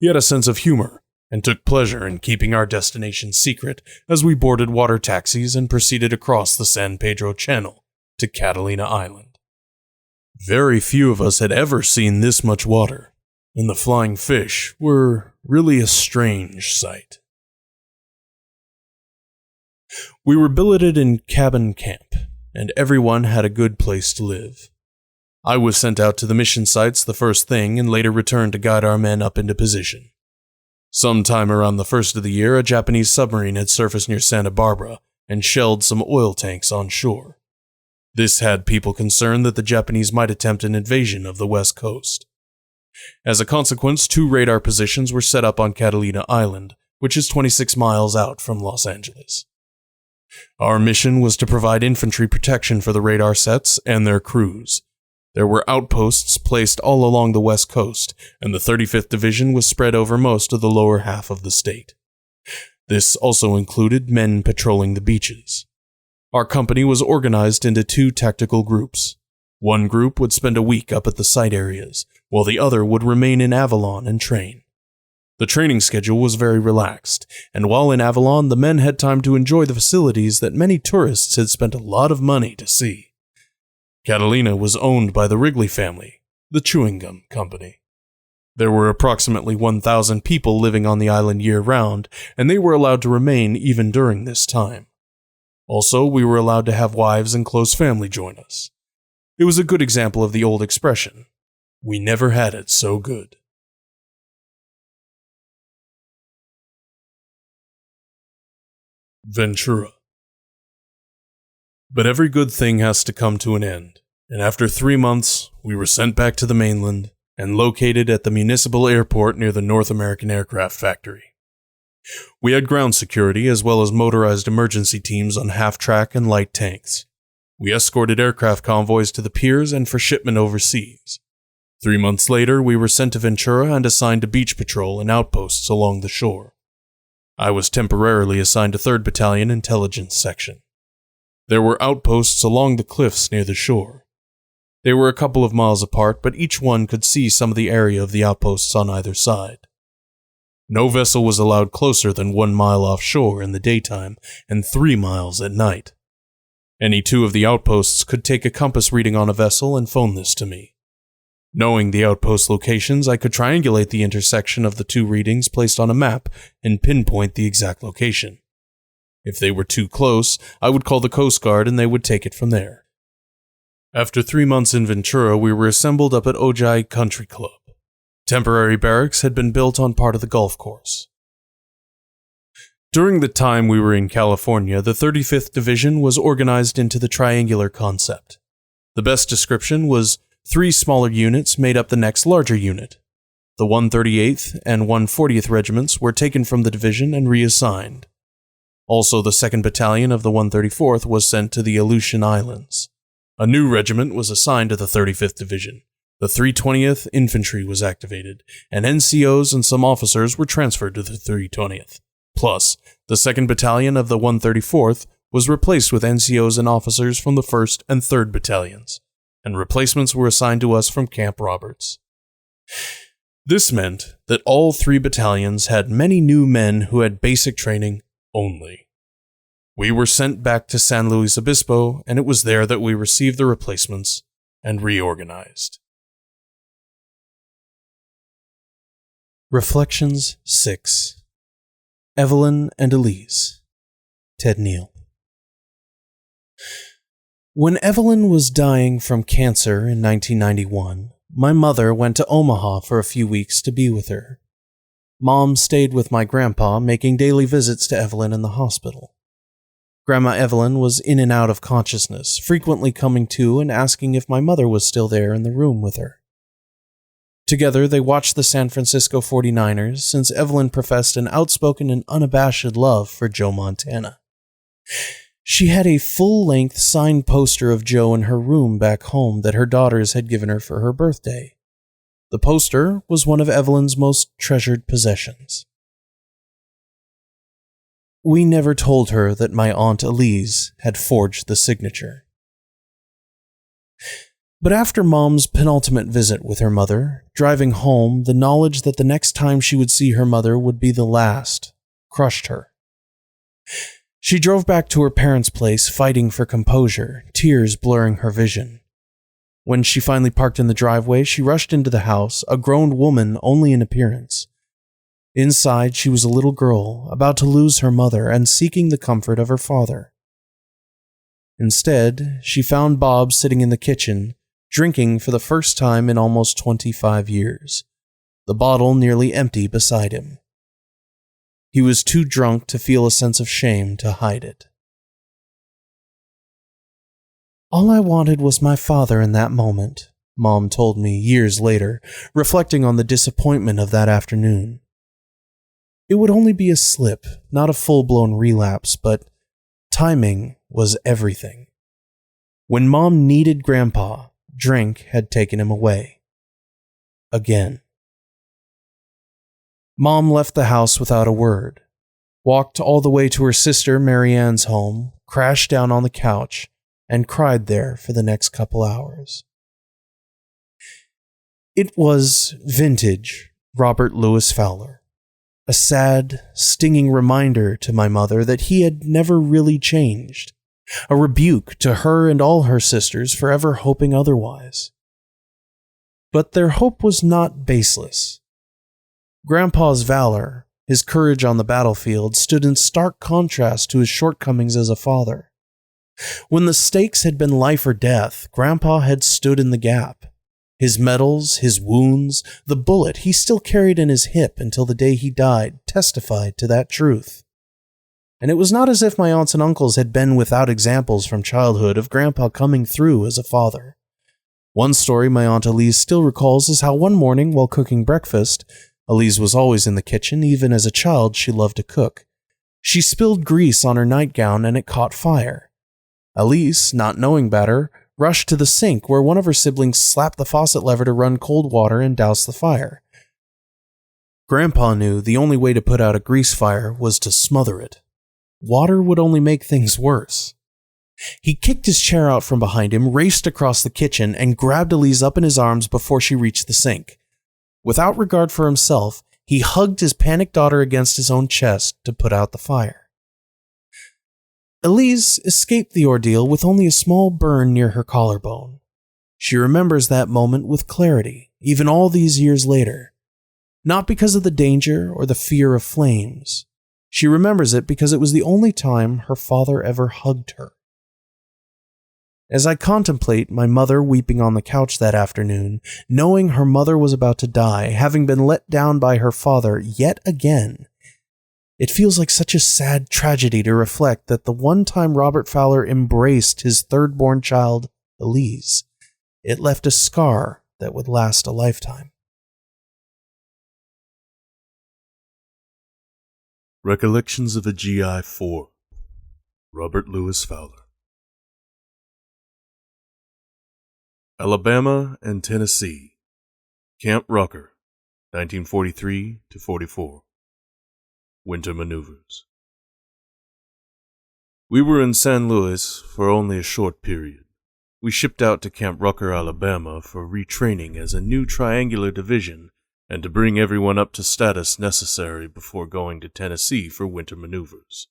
He had a sense of humor and took pleasure in keeping our destination secret as we boarded water taxis and proceeded across the San Pedro Channel to Catalina Island. Very few of us had ever seen this much water, and the flying fish were really a strange sight. We were billeted in cabin camp, and everyone had a good place to live. I was sent out to the mission sites the first thing and later returned to guide our men up into position. Sometime around the first of the year, a Japanese submarine had surfaced near Santa Barbara and shelled some oil tanks on shore. This had people concerned that the Japanese might attempt an invasion of the west coast. As a consequence, 2 radar positions were set up on Catalina Island, which is 26 miles out from Los Angeles. Our mission was to provide infantry protection for the radar sets and their crews. There were outposts placed all along the west coast, and the 35th Division was spread over most of the lower half of the state. This also included men patrolling the beaches. Our company was organized into 2 tactical groups. One group would spend a week up at the site areas, while the other would remain in Avalon and train. The training schedule was very relaxed, and while in Avalon, the men had time to enjoy the facilities that many tourists had spent a lot of money to see. Catalina was owned by the Wrigley family, the chewing gum company. There were approximately 1,000 people living on the island year-round, and they were allowed to remain even during this time. Also, we were allowed to have wives and close family join us. It was a good example of the old expression, "We never had it so good." Ventura. But every good thing has to come to an end, and after 3 months, we were sent back to the mainland and located at the municipal airport near the North American Aircraft Factory. We had ground security as well as motorized emergency teams on half-track and light tanks. We escorted aircraft convoys to the piers and for shipment overseas. 3 months later, we were sent to Ventura and assigned to beach patrol and outposts along the shore. I was temporarily assigned to 3rd Battalion Intelligence Section. There were outposts along the cliffs near the shore. They were a couple of miles apart, but each one could see some of the area of the outposts on either side. No vessel was allowed closer than 1 mile offshore in the daytime and 3 miles at night. Any 2 of the outposts could take a compass reading on a vessel and phone this to me. Knowing the outpost locations, I could triangulate the intersection of the 2 readings placed on a map and pinpoint the exact location. If they were too close, I would call the Coast Guard and they would take it from there. After 3 months in Ventura, we were assembled up at Ojai Country Club. Temporary barracks had been built on part of the golf course. During the time we were in California, the 35th Division was organized into the triangular concept. The best description was 3 smaller units made up the next larger unit. The 138th and 140th Regiments were taken from the division and reassigned. Also, the 2nd Battalion of the 134th was sent to the Aleutian Islands. A new regiment was assigned to the 35th Division. The 320th Infantry was activated, and NCOs and some officers were transferred to the 320th. Plus, the 2nd Battalion of the 134th was replaced with NCOs and officers from the 1st and 3rd Battalions, and replacements were assigned to us from Camp Roberts. This meant that all 3 battalions had many new men who had basic training only. We were sent back to San Luis Obispo, and it was there that we received the replacements and reorganized. Reflections 6. Evelyn and Elise. Ted Neill. When Evelyn was dying from cancer in 1991, my mother went to Omaha for a few weeks to be with her. Mom stayed with my grandpa, making daily visits to Evelyn in the hospital. Grandma Evelyn was in and out of consciousness, frequently coming to and asking if my mother was still there in the room with her. Together, they watched the San Francisco 49ers since Evelyn professed an outspoken and unabashed love for Joe Montana. She had a full-length signed poster of Joe in her room back home that her daughters had given her for her birthday. The poster was one of Evelyn's most treasured possessions. We never told her that my Aunt Elise had forged the signature. But after Mom's penultimate visit with her mother, driving home, the knowledge that the next time she would see her mother would be the last crushed her. She drove back to her parents' place, fighting for composure, tears blurring her vision. When she finally parked in the driveway, she rushed into the house, a grown woman only in appearance. Inside, she was a little girl, about to lose her mother and seeking the comfort of her father. Instead, she found Bob sitting in the kitchen, drinking for the first time in almost 25 years, the bottle nearly empty beside him. He was too drunk to feel a sense of shame to hide it. All I wanted was my father in that moment, Mom told me years later, reflecting on the disappointment of that afternoon. It would only be a slip, not a full-blown relapse, but timing was everything. When Mom needed Grandpa, drink had taken him away. Again. Mom left the house without a word, walked all the way to her sister Marianne's home, crashed down on the couch, and cried there for the next couple hours. It was vintage Robert Louis Fowler, a sad, stinging reminder to my mother that he had never really changed, a rebuke to her and all her sisters for ever hoping otherwise. But their hope was not baseless. Grandpa's valor, his courage on the battlefield, stood in stark contrast to his shortcomings as a father. When the stakes had been life or death, Grandpa had stood in the gap. His medals, his wounds, the bullet he still carried in his hip until the day he died testified to that truth. And it was not as if my aunts and uncles had been without examples from childhood of Grandpa coming through as a father. One story my Aunt Elise still recalls is how one morning while cooking breakfast, Elise was always in the kitchen, even as a child she loved to cook. She spilled grease on her nightgown and it caught fire. Elise, not knowing better, rushed to the sink where one of her siblings slapped the faucet lever to run cold water and douse the fire. Grandpa knew the only way to put out a grease fire was to smother it. Water would only make things worse. He kicked his chair out from behind him, raced across the kitchen, and grabbed Elise up in his arms before she reached the sink. Without regard for himself, he hugged his panicked daughter against his own chest to put out the fire. Elise escaped the ordeal with only a small burn near her collarbone. She remembers that moment with clarity, even all these years later. Not because of the danger or the fear of flames. She remembers it because it was the only time her father ever hugged her. As I contemplate my mother weeping on the couch that afternoon, knowing her mother was about to die, having been let down by her father yet again, it feels like such a sad tragedy to reflect that the one time Robert Fowler embraced his third-born child, Elise, it left a scar that would last a lifetime. Recollections of a GI-4, Robert Louis Fowler. Alabama and Tennessee, Camp Rucker, 1943-44. Winter maneuvers. We were in San Luis for only a short period. We shipped out to Camp Rucker, Alabama for retraining as a new triangular division and to bring everyone up to status necessary before going to Tennessee for winter maneuvers.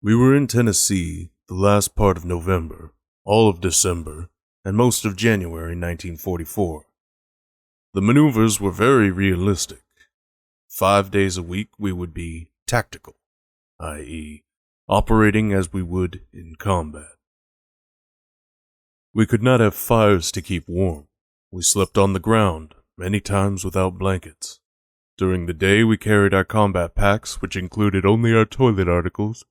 We were in Tennessee the last part of November, all of December, and most of January 1944. The maneuvers were very realistic. 5 days a week we would be tactical, i.e., operating as we would in combat. We could not have fires to keep warm. We slept on the ground, many times without blankets. During the day we carried our combat packs, which included only our toilet articles,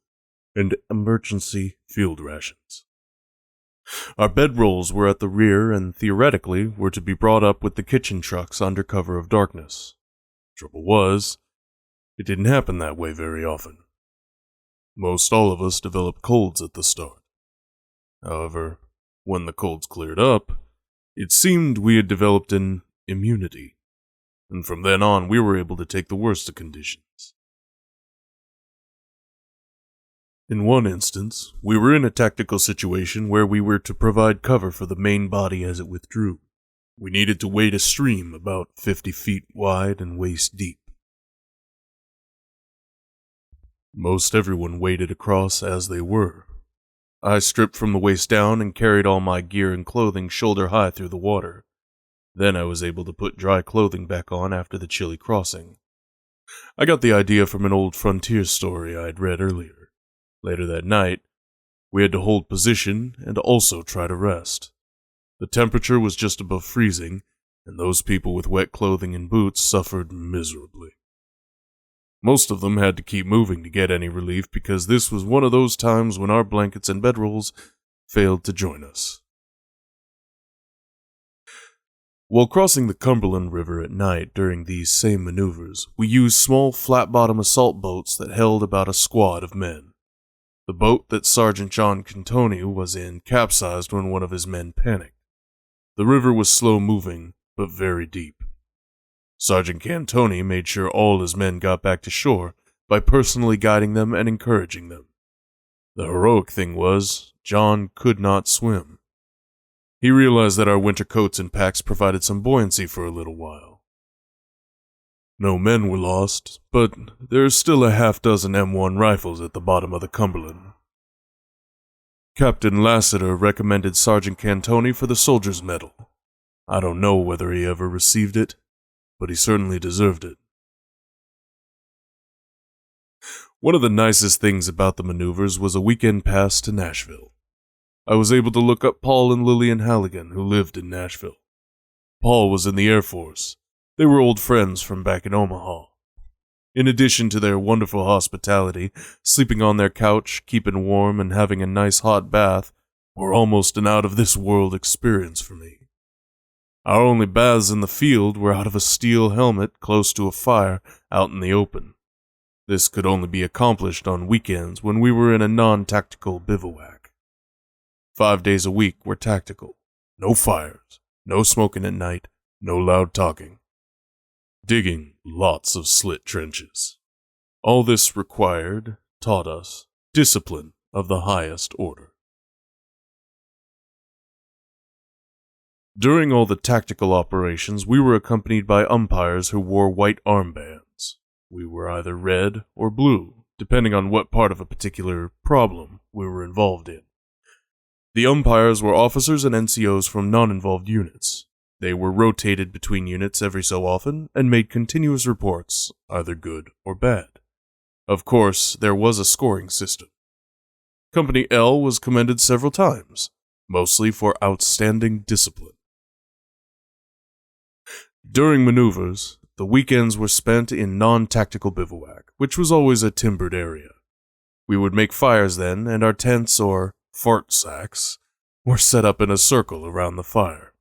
and emergency field rations. Our bedrolls were at the rear and theoretically were to be brought up with the kitchen trucks under cover of darkness. Trouble was, it didn't happen that way very often. Most all of us developed colds at the start. However, when the colds cleared up, it seemed we had developed an immunity, and from then on we were able to take the worst of conditions. In one instance, we were in a tactical situation where we were to provide cover for the main body as it withdrew. We needed to wade a stream about 50 feet wide and waist deep. Most everyone waded across as they were. I stripped from the waist down and carried all my gear and clothing shoulder high through the water. Then I was able to put dry clothing back on after the chilly crossing. I got the idea from an old frontier story I had read earlier. Later that night, we had to hold position and also try to rest. The temperature was just above freezing, and those people with wet clothing and boots suffered miserably. Most of them had to keep moving to get any relief because this was one of those times when our blankets and bedrolls failed to join us. While crossing the Cumberland River at night during these same maneuvers, we used small flat-bottom assault boats that held about a squad of men. The boat that Sergeant John Cantoni was in capsized when one of his men panicked. The river was slow-moving, but very deep. Sergeant Cantoni made sure all his men got back to shore by personally guiding them and encouraging them. The heroic thing was, John could not swim. He realized that our winter coats and packs provided some buoyancy for a little while. No men were lost, but there's still a half-dozen M1 rifles at the bottom of the Cumberland. Captain Lassiter recommended Sergeant Cantoni for the Soldier's Medal. I don't know whether he ever received it, but he certainly deserved it. One of the nicest things about the maneuvers was a weekend pass to Nashville. I was able to look up Paul and Lillian Halligan, who lived in Nashville. Paul was in the Air Force. They were old friends from back in Omaha. In addition to their wonderful hospitality, sleeping on their couch, keeping warm, and having a nice hot bath were almost an out-of-this-world experience for me. Our only baths in the field were out of a steel helmet close to a fire out in the open. This could only be accomplished on weekends when we were in a non-tactical bivouac. 5 days a week were tactical. No fires, no smoking at night, no loud talking. Digging lots of slit trenches. All this taught us, discipline of the highest order. During all the tactical operations, we were accompanied by umpires who wore white armbands. We were either red or blue, depending on what part of a particular problem we were involved in. The umpires were officers and NCOs from non-involved units. They were rotated between units every so often and made continuous reports, either good or bad. Of course, there was a scoring system. Company L was commended several times, mostly for outstanding discipline. During maneuvers, the weekends were spent in non-tactical bivouac, which was always a timbered area. We would make fires then, and our tents, or fart sacks, were set up in a circle around the fire.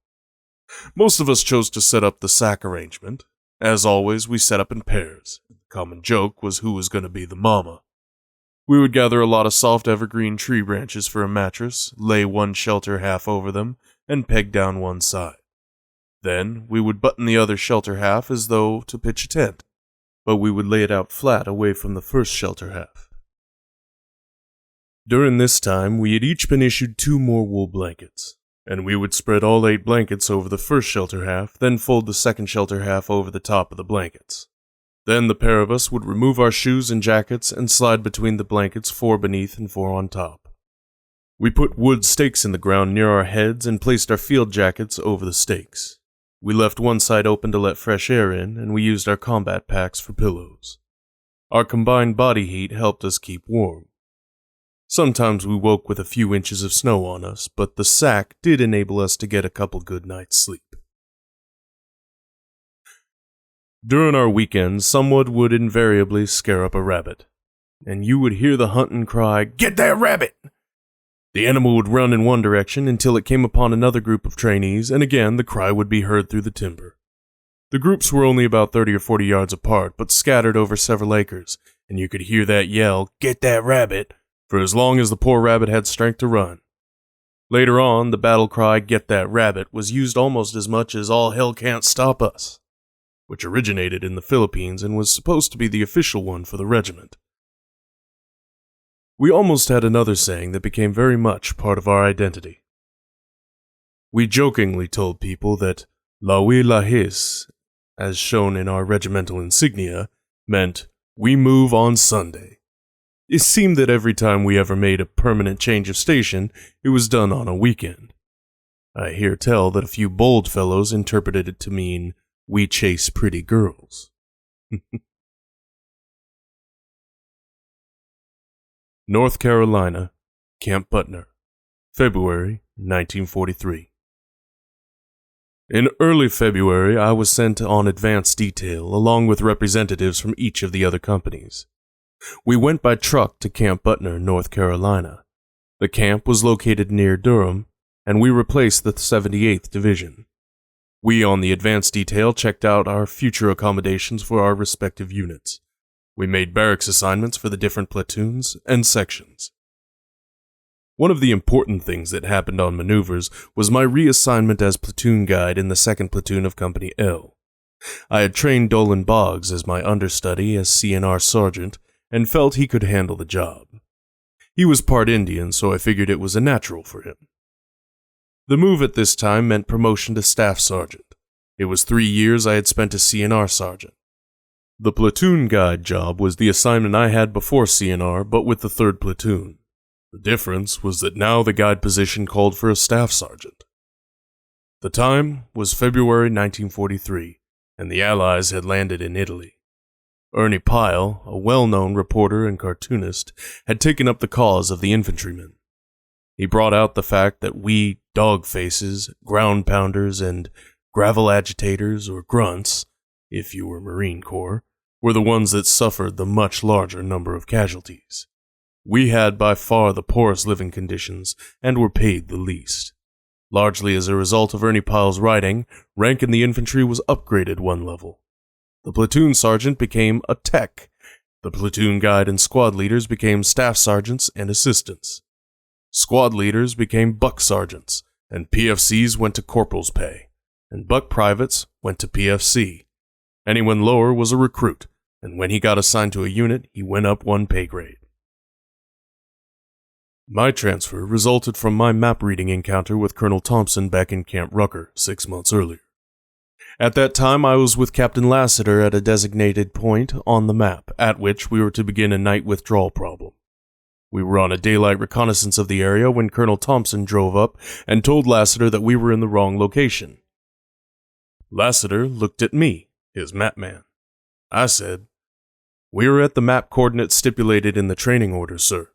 Most of us chose to set up the sack arrangement. As always, we set up in pairs. The common joke was who was going to be the mama. We would gather a lot of soft evergreen tree branches for a mattress, lay one shelter half over them, and peg down one side. Then we would button the other shelter half as though to pitch a tent, but we would lay it out flat away from the first shelter half. During this time, we had each been issued 2 more wool blankets, and we would spread all 8 blankets over the first shelter half, then fold the second shelter half over the top of the blankets. Then the pair of us would remove our shoes and jackets and slide between the blankets 4 beneath and 4 on top. We put wood stakes in the ground near our heads and placed our field jackets over the stakes. We left one side open to let fresh air in, and we used our combat packs for pillows. Our combined body heat helped us keep warm. Sometimes we woke with a few inches of snow on us, but the sack did enable us to get a couple good nights' sleep. During our weekends, someone would invariably scare up a rabbit, and you would hear the hunting cry, "Get that rabbit!" The animal would run in one direction until it came upon another group of trainees, and again the cry would be heard through the timber. The groups were only about 30 or 40 yards apart, but scattered over several acres, and you could hear that yell, "Get that rabbit," for as long as the poor rabbit had strength to run. Later on, the battle cry, "Get that rabbit," was used almost as much as "All hell can't stop us," which originated in the Philippines and was supposed to be the official one for the regiment. We almost had another saying that became very much part of our identity. We jokingly told people that "Lawi Lahis," as shown in our regimental insignia, meant "We move on Sunday." It seemed that every time we ever made a permanent change of station, it was done on a weekend. I hear tell that a few bold fellows interpreted it to mean, "We chase pretty girls." North Carolina, Camp Butner, February 1943. In early February, I was sent on advance detail along with representatives from each of the other companies. We went by truck to Camp Butner, North Carolina. The camp was located near Durham, and we replaced the 78th Division. We on the advance detail checked out our future accommodations for our respective units. We made barracks assignments for the different platoons and sections. One of the important things that happened on maneuvers was my reassignment as platoon guide in the 2nd Platoon of Company L. I had trained Dolan Boggs as my understudy as CNR Sergeant, and felt he could handle the job. He was part Indian, so I figured it was a natural for him. The move at this time meant promotion to Staff Sergeant. It was 3 years I had spent as CNR Sergeant. The platoon guide job was the assignment I had before CNR, but with the 3rd Platoon. The difference was that now the guide position called for a Staff Sergeant. The time was February 1943, and the Allies had landed in Italy. Ernie Pyle, a well-known reporter and cartoonist, had taken up the cause of the infantrymen. He brought out the fact that we dog-faces, ground-pounders, and gravel agitators, or grunts, if you were Marine Corps, were the ones that suffered the much larger number of casualties. We had by far the poorest living conditions and were paid the least. Largely as a result of Ernie Pyle's writing, rank in the infantry was upgraded 1 level. The platoon sergeant became a tech. The platoon guide and squad leaders became staff sergeants and assistants. Squad leaders became buck sergeants, and PFCs went to corporal's pay, and buck privates went to PFC. Anyone lower was a recruit, and when he got assigned to a unit, he went up 1 pay grade. My transfer resulted from my map reading encounter with Colonel Thompson back in Camp Rucker 6 months earlier. At that time, I was with Captain Lassiter at a designated point on the map, at which we were to begin a night withdrawal problem. We were on a daylight reconnaissance of the area when Colonel Thompson drove up and told Lassiter that we were in the wrong location. Lassiter looked at me, his map man. I said, "We are at the map coordinates stipulated in the training order, sir."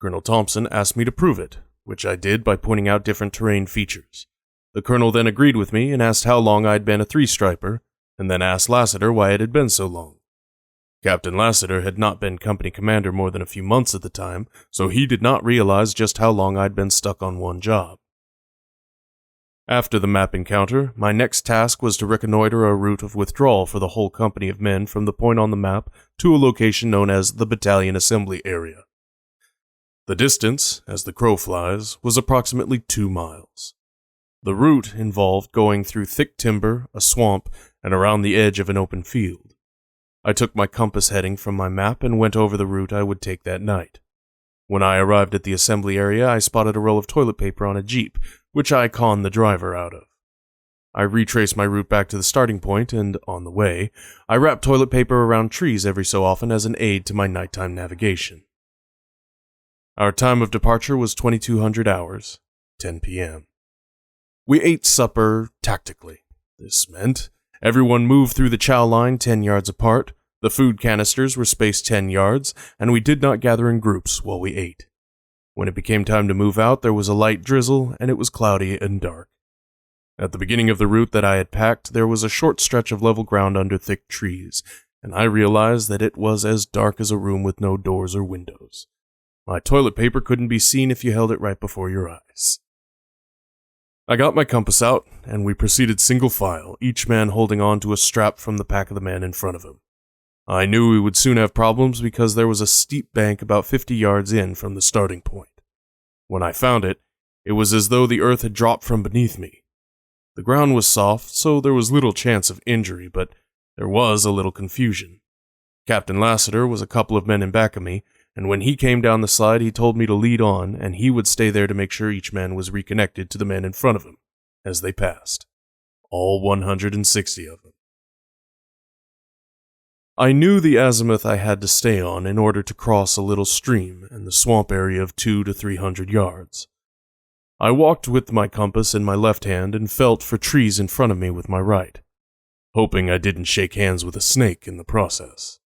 Colonel Thompson asked me to prove it, which I did by pointing out different terrain features. The colonel then agreed with me and asked how long I'd been a 3-striper, and then asked Lassiter why it had been so long. Captain Lassiter had not been company commander more than a few months at the time, so he did not realize just how long I'd been stuck on one job. After the map encounter, my next task was to reconnoiter a route of withdrawal for the whole company of men from the point on the map to a location known as the Battalion Assembly Area. The distance, as the crow flies, was approximately 2 miles. The route involved going through thick timber, a swamp, and around the edge of an open field. I took my compass heading from my map and went over the route I would take that night. When I arrived at the assembly area, I spotted a roll of toilet paper on a jeep, which I conned the driver out of. I retraced my route back to the starting point, and on the way, I wrapped toilet paper around trees every so often as an aid to my nighttime navigation. Our time of departure was 2200 hours, 10 p.m. We ate supper tactically. This meant everyone moved through the chow line 10 yards apart, the food canisters were spaced 10 yards, and we did not gather in groups while we ate. When it became time to move out, there was a light drizzle, and it was cloudy and dark. At the beginning of the route that I had packed, there was a short stretch of level ground under thick trees, and I realized that it was as dark as a room with no doors or windows. My toilet paper couldn't be seen if you held it right before your eyes. I got my compass out, and we proceeded single file, each man holding on to a strap from the pack of the man in front of him. I knew we would soon have problems because there was a steep bank about 50 yards in from the starting point. When I found it, it was as though the earth had dropped from beneath me. The ground was soft, so there was little chance of injury, but there was a little confusion. Captain Lassiter was a couple of men in back of me, and when he came down the slide, he told me to lead on, and he would stay there to make sure each man was reconnected to the men in front of him as they passed. All 160 of them. I knew the azimuth I had to stay on in order to cross a little stream and the swamp area of 200 to 300 yards. I walked with my compass in my left hand and felt for trees in front of me with my right, hoping I didn't shake hands with a snake in the process.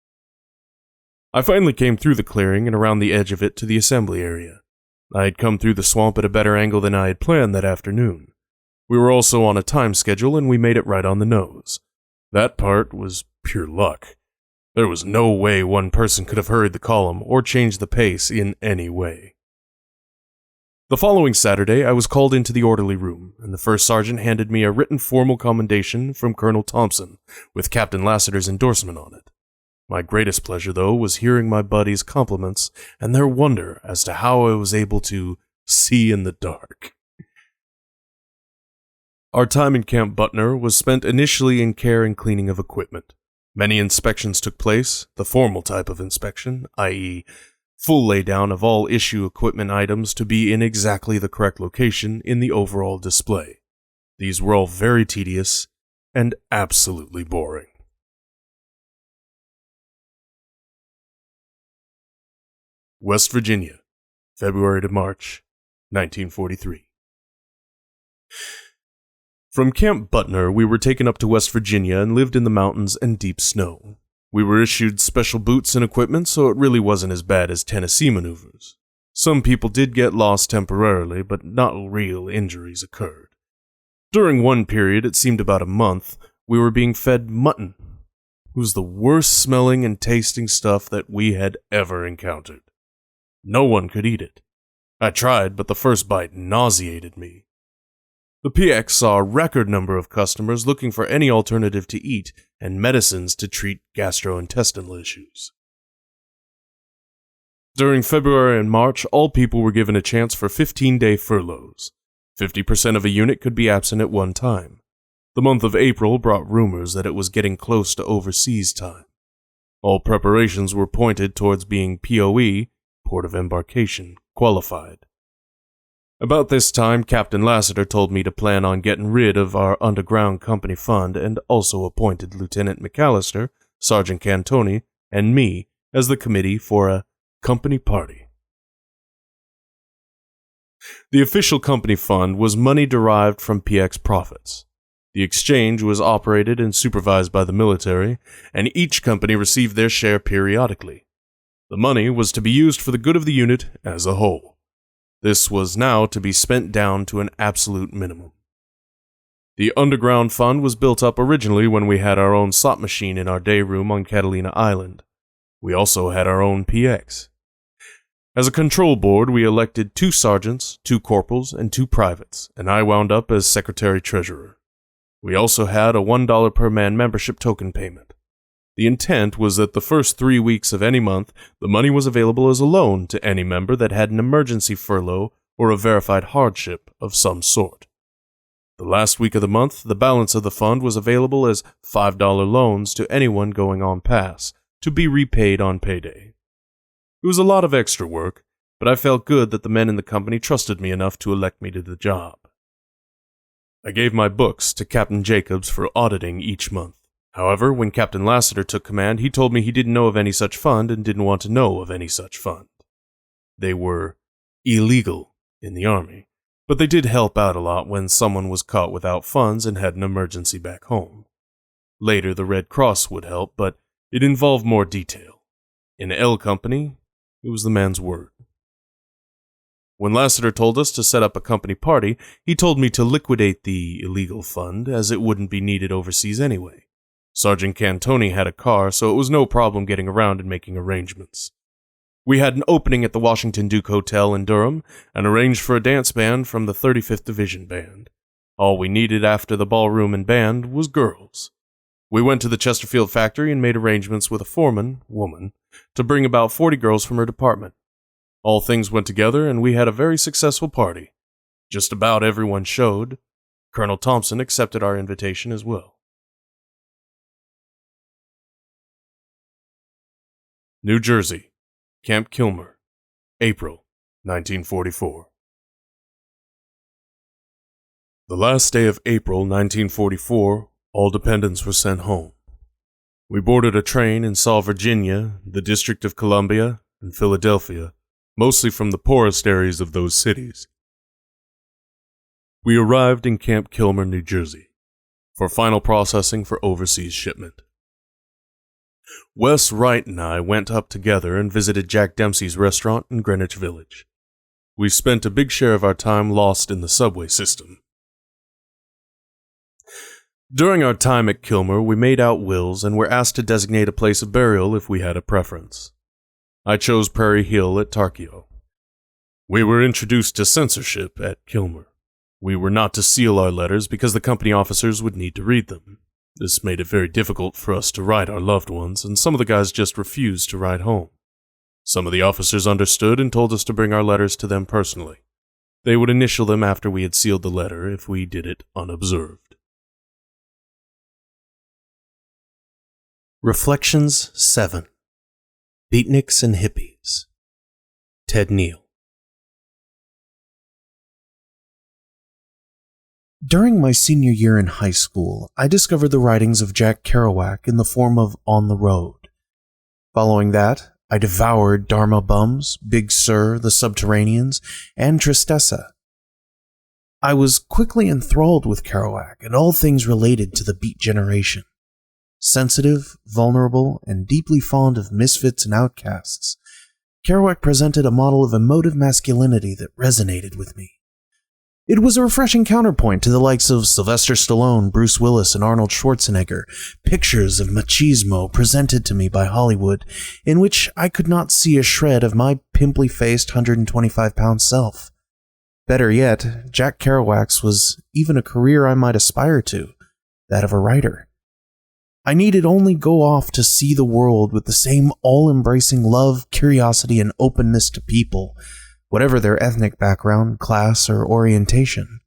I finally came through the clearing and around the edge of it to the assembly area. I had come through the swamp at a better angle than I had planned that afternoon. We were also on a time schedule and we made it right on the nose. That part was pure luck. There was no way one person could have hurried the column or changed the pace in any way. The following Saturday, I was called into the orderly room, and the first sergeant handed me a written formal commendation from Colonel Thompson, with Captain Lassiter's endorsement on it. My greatest pleasure, though, was hearing my buddies' compliments and their wonder as to how I was able to see in the dark. Our time in Camp Butner was spent initially in care and cleaning of equipment. Many inspections took place, the formal type of inspection, i.e., full laydown of all issue equipment items to be in exactly the correct location in the overall display. These were all very tedious and absolutely boring. West Virginia, February to March, 1943. From Camp Butner, we were taken up to West Virginia and lived in the mountains and deep snow. We were issued special boots and equipment, so it really wasn't as bad as Tennessee maneuvers. Some people did get lost temporarily, but not real injuries occurred. During one period, it seemed about a month, we were being fed mutton. It was the worst smelling and tasting stuff that we had ever encountered. No one could eat it. I tried, but the first bite nauseated me. The PX saw a record number of customers looking for any alternative to eat and medicines to treat gastrointestinal issues. During February and March, all people were given a chance for 15-day furloughs. 50% of a unit could be absent at one time. The month of April brought rumors that it was getting close to overseas time. All preparations were pointed towards being POE, Port of Embarkation, qualified. About this time, Captain Lassiter told me to plan on getting rid of our underground company fund and also appointed Lieutenant McAllister, Sergeant Cantoni, and me as the committee for a company party. The official company fund was money derived from PX profits. The exchange was operated and supervised by the military, and each company received their share periodically. The money was to be used for the good of the unit as a whole. This was now to be spent down to an absolute minimum. The underground fund was built up originally when we had our own slot machine in our day room on Catalina Island. We also had our own PX. As a control board, we elected 2 sergeants, 2 corporals, and 2 privates, and I wound up as secretary-treasurer. We also had a $1 per man membership token payment. The intent was that the first 3 weeks of any month, the money was available as a loan to any member that had an emergency furlough or a verified hardship of some sort. The last week of the month, the balance of the fund was available as $5 loans to anyone going on pass, to be repaid on payday. It was a lot of extra work, but I felt good that the men in the company trusted me enough to elect me to the job. I gave my books to Captain Jacobs for auditing each month. However, when Captain Lassiter took command, he told me he didn't know of any such fund and didn't want to know of any such fund. They were illegal in the Army, but they did help out a lot when someone was caught without funds and had an emergency back home. Later, the Red Cross would help, but it involved more detail. In L Company, it was the man's word. When Lassiter told us to set up a company party, he told me to liquidate the illegal fund, as it wouldn't be needed overseas anyway. Sergeant Cantoni had a car, so it was no problem getting around and making arrangements. We had an opening at the Washington Duke Hotel in Durham and arranged for a dance band from the 35th Division Band. All we needed after the ballroom and band was girls. We went to the Chesterfield factory and made arrangements with a foreman, woman, to bring about 40 girls from her department. All things went together and we had a very successful party. Just about everyone showed. Colonel Thompson accepted our invitation as well. New Jersey, Camp Kilmer, April 1944. The last day of April 1944, all dependents were sent home. We boarded a train and saw Virginia, the District of Columbia, and Philadelphia, mostly from the poorest areas of those cities. We arrived in Camp Kilmer, New Jersey, for final processing for overseas shipment. Wes Wright and I went up together and visited Jack Dempsey's restaurant in Greenwich Village. We spent a big share of our time lost in the subway system. During our time at Kilmer, we made out wills and were asked to designate a place of burial if we had a preference. I chose Prairie Hill at Tarkio. We were introduced to censorship at Kilmer. We were not to seal our letters because the company officers would need to read them. This made it very difficult for us to write our loved ones, and some of the guys just refused to write home. Some of the officers understood and told us to bring our letters to them personally. They would initial them after we had sealed the letter if we did it unobserved. Reflections 7. Beatniks and Hippies. Ted Neill. During my senior year in high school, I discovered the writings of Jack Kerouac in the form of On the Road. Following that, I devoured Dharma Bums, Big Sur, The Subterraneans, and Tristessa. I was quickly enthralled with Kerouac and all things related to the Beat generation. Sensitive, vulnerable, and deeply fond of misfits and outcasts, Kerouac presented a model of emotive masculinity that resonated with me. It was a refreshing counterpoint to the likes of Sylvester Stallone, Bruce Willis, and Arnold Schwarzenegger, pictures of machismo presented to me by Hollywood, in which I could not see a shred of my pimply-faced 125-pound self. Better yet, Jack Kerouac's was even a career I might aspire to, that of a writer. I needed only go off to see the world with the same all-embracing love, curiosity, and openness to people, whatever their ethnic background, class, or orientation.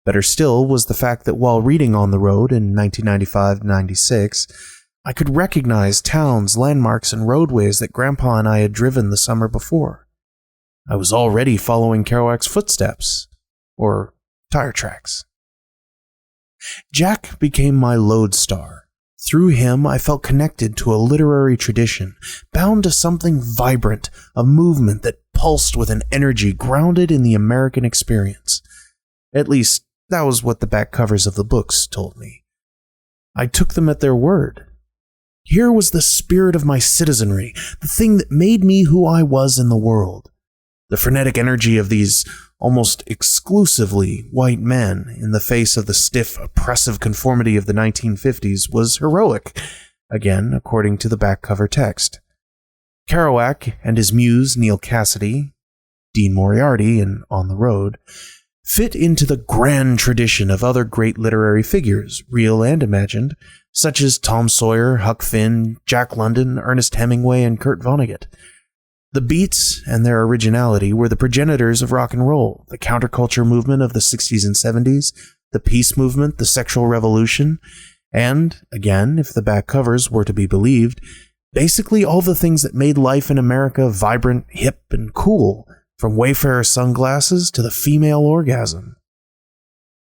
Better still was the fact that while reading On the Road in 1995-96, I could recognize towns, landmarks, and roadways that Grandpa and I had driven the summer before. I was already following Kerouac's footsteps, or tire tracks. Jack became my lodestar. Through him, I felt connected to a literary tradition, bound to something vibrant, a movement that pulsed with an energy grounded in the American experience. At least, that was what the back covers of the books told me. I took them at their word. Here was the spirit of my citizenry, the thing that made me who I was in the world. The frenetic energy of these almost exclusively white men in the face of the stiff, oppressive conformity of the 1950s was heroic, again according to the back cover text. Kerouac and his muse Neil Cassidy, Dean Moriarty in On the Road, fit into the grand tradition of other great literary figures, real and imagined, such as Tom Sawyer, Huck Finn, Jack London, Ernest Hemingway, and Kurt Vonnegut. The Beats and their originality were the progenitors of rock and roll, the counterculture movement of the 60s and 70s, the peace movement, the sexual revolution, and, again, if the back covers were to be believed, basically all the things that made life in America vibrant, hip, and cool, from Wayfarer sunglasses to the female orgasm.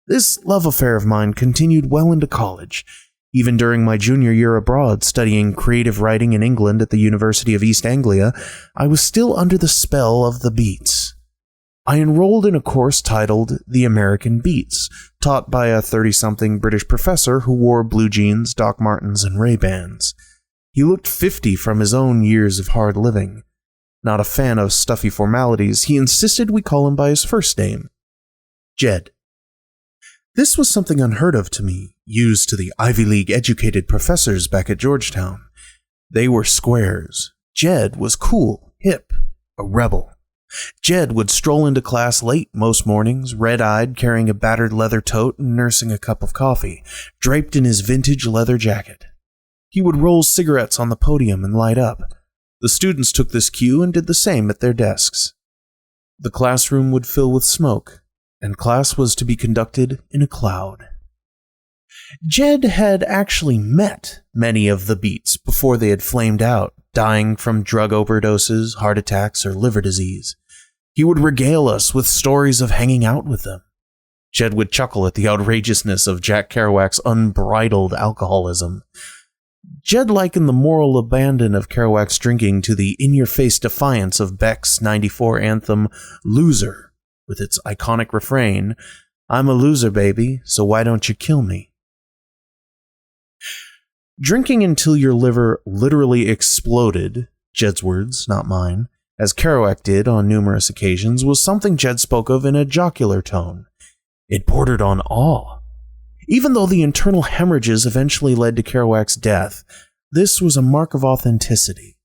This love affair of mine continued well into college. Even during my junior year abroad, studying creative writing in England at the University of East Anglia, I was still under the spell of the Beats. I enrolled in a course titled The American Beats, taught by a 30-something British professor who wore blue jeans, Doc Martens, and Ray-Bans. He looked 50 from his own years of hard living. Not a fan of stuffy formalities, he insisted we call him by his first name, Jed. This was something unheard of to me, used to the Ivy League-educated professors back at Georgetown. They were squares. Jed was cool, hip, a rebel. Jed would stroll into class late most mornings, red-eyed, carrying a battered leather tote and nursing a cup of coffee, draped in his vintage leather jacket. He would roll cigarettes on the podium and light up. The students took this cue and did the same at their desks. The classroom would fill with smoke, and class was to be conducted in a cloud. Jed had actually met many of the Beats before they had flamed out, dying from drug overdoses, heart attacks, or liver disease. He would regale us with stories of hanging out with them. Jed would chuckle at the outrageousness of Jack Kerouac's unbridled alcoholism. Jed likened the moral abandon of Kerouac's drinking to the in-your-face defiance of Beck's '94 anthem Loser, with its iconic refrain, "I'm a loser, baby, so why don't you kill me?" Drinking until your liver literally exploded, Jed's words, not mine, as Kerouac did on numerous occasions, was something Jed spoke of in a jocular tone. It bordered on awe. Even though the internal hemorrhages eventually led to Kerouac's death, this was a mark of authenticity.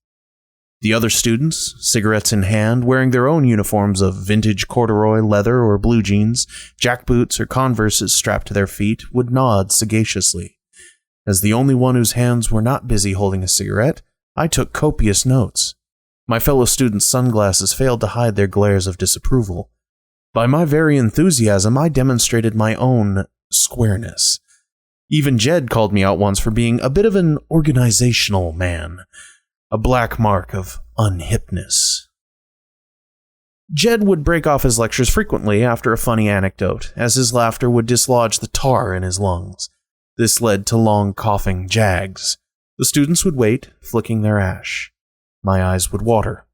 The other students, cigarettes in hand, wearing their own uniforms of vintage corduroy, leather, or blue jeans, jackboots or Converses strapped to their feet, would nod sagaciously. As the only one whose hands were not busy holding a cigarette, I took copious notes. My fellow students' sunglasses failed to hide their glares of disapproval. By my very enthusiasm, I demonstrated my own squareness. Even Jed called me out once for being a bit of an organizational man, a black mark of unhipness. Jed would break off his lectures frequently after a funny anecdote, as his laughter would dislodge the tar in his lungs. This led to long coughing jags. The students would wait, flicking their ash. My eyes would water.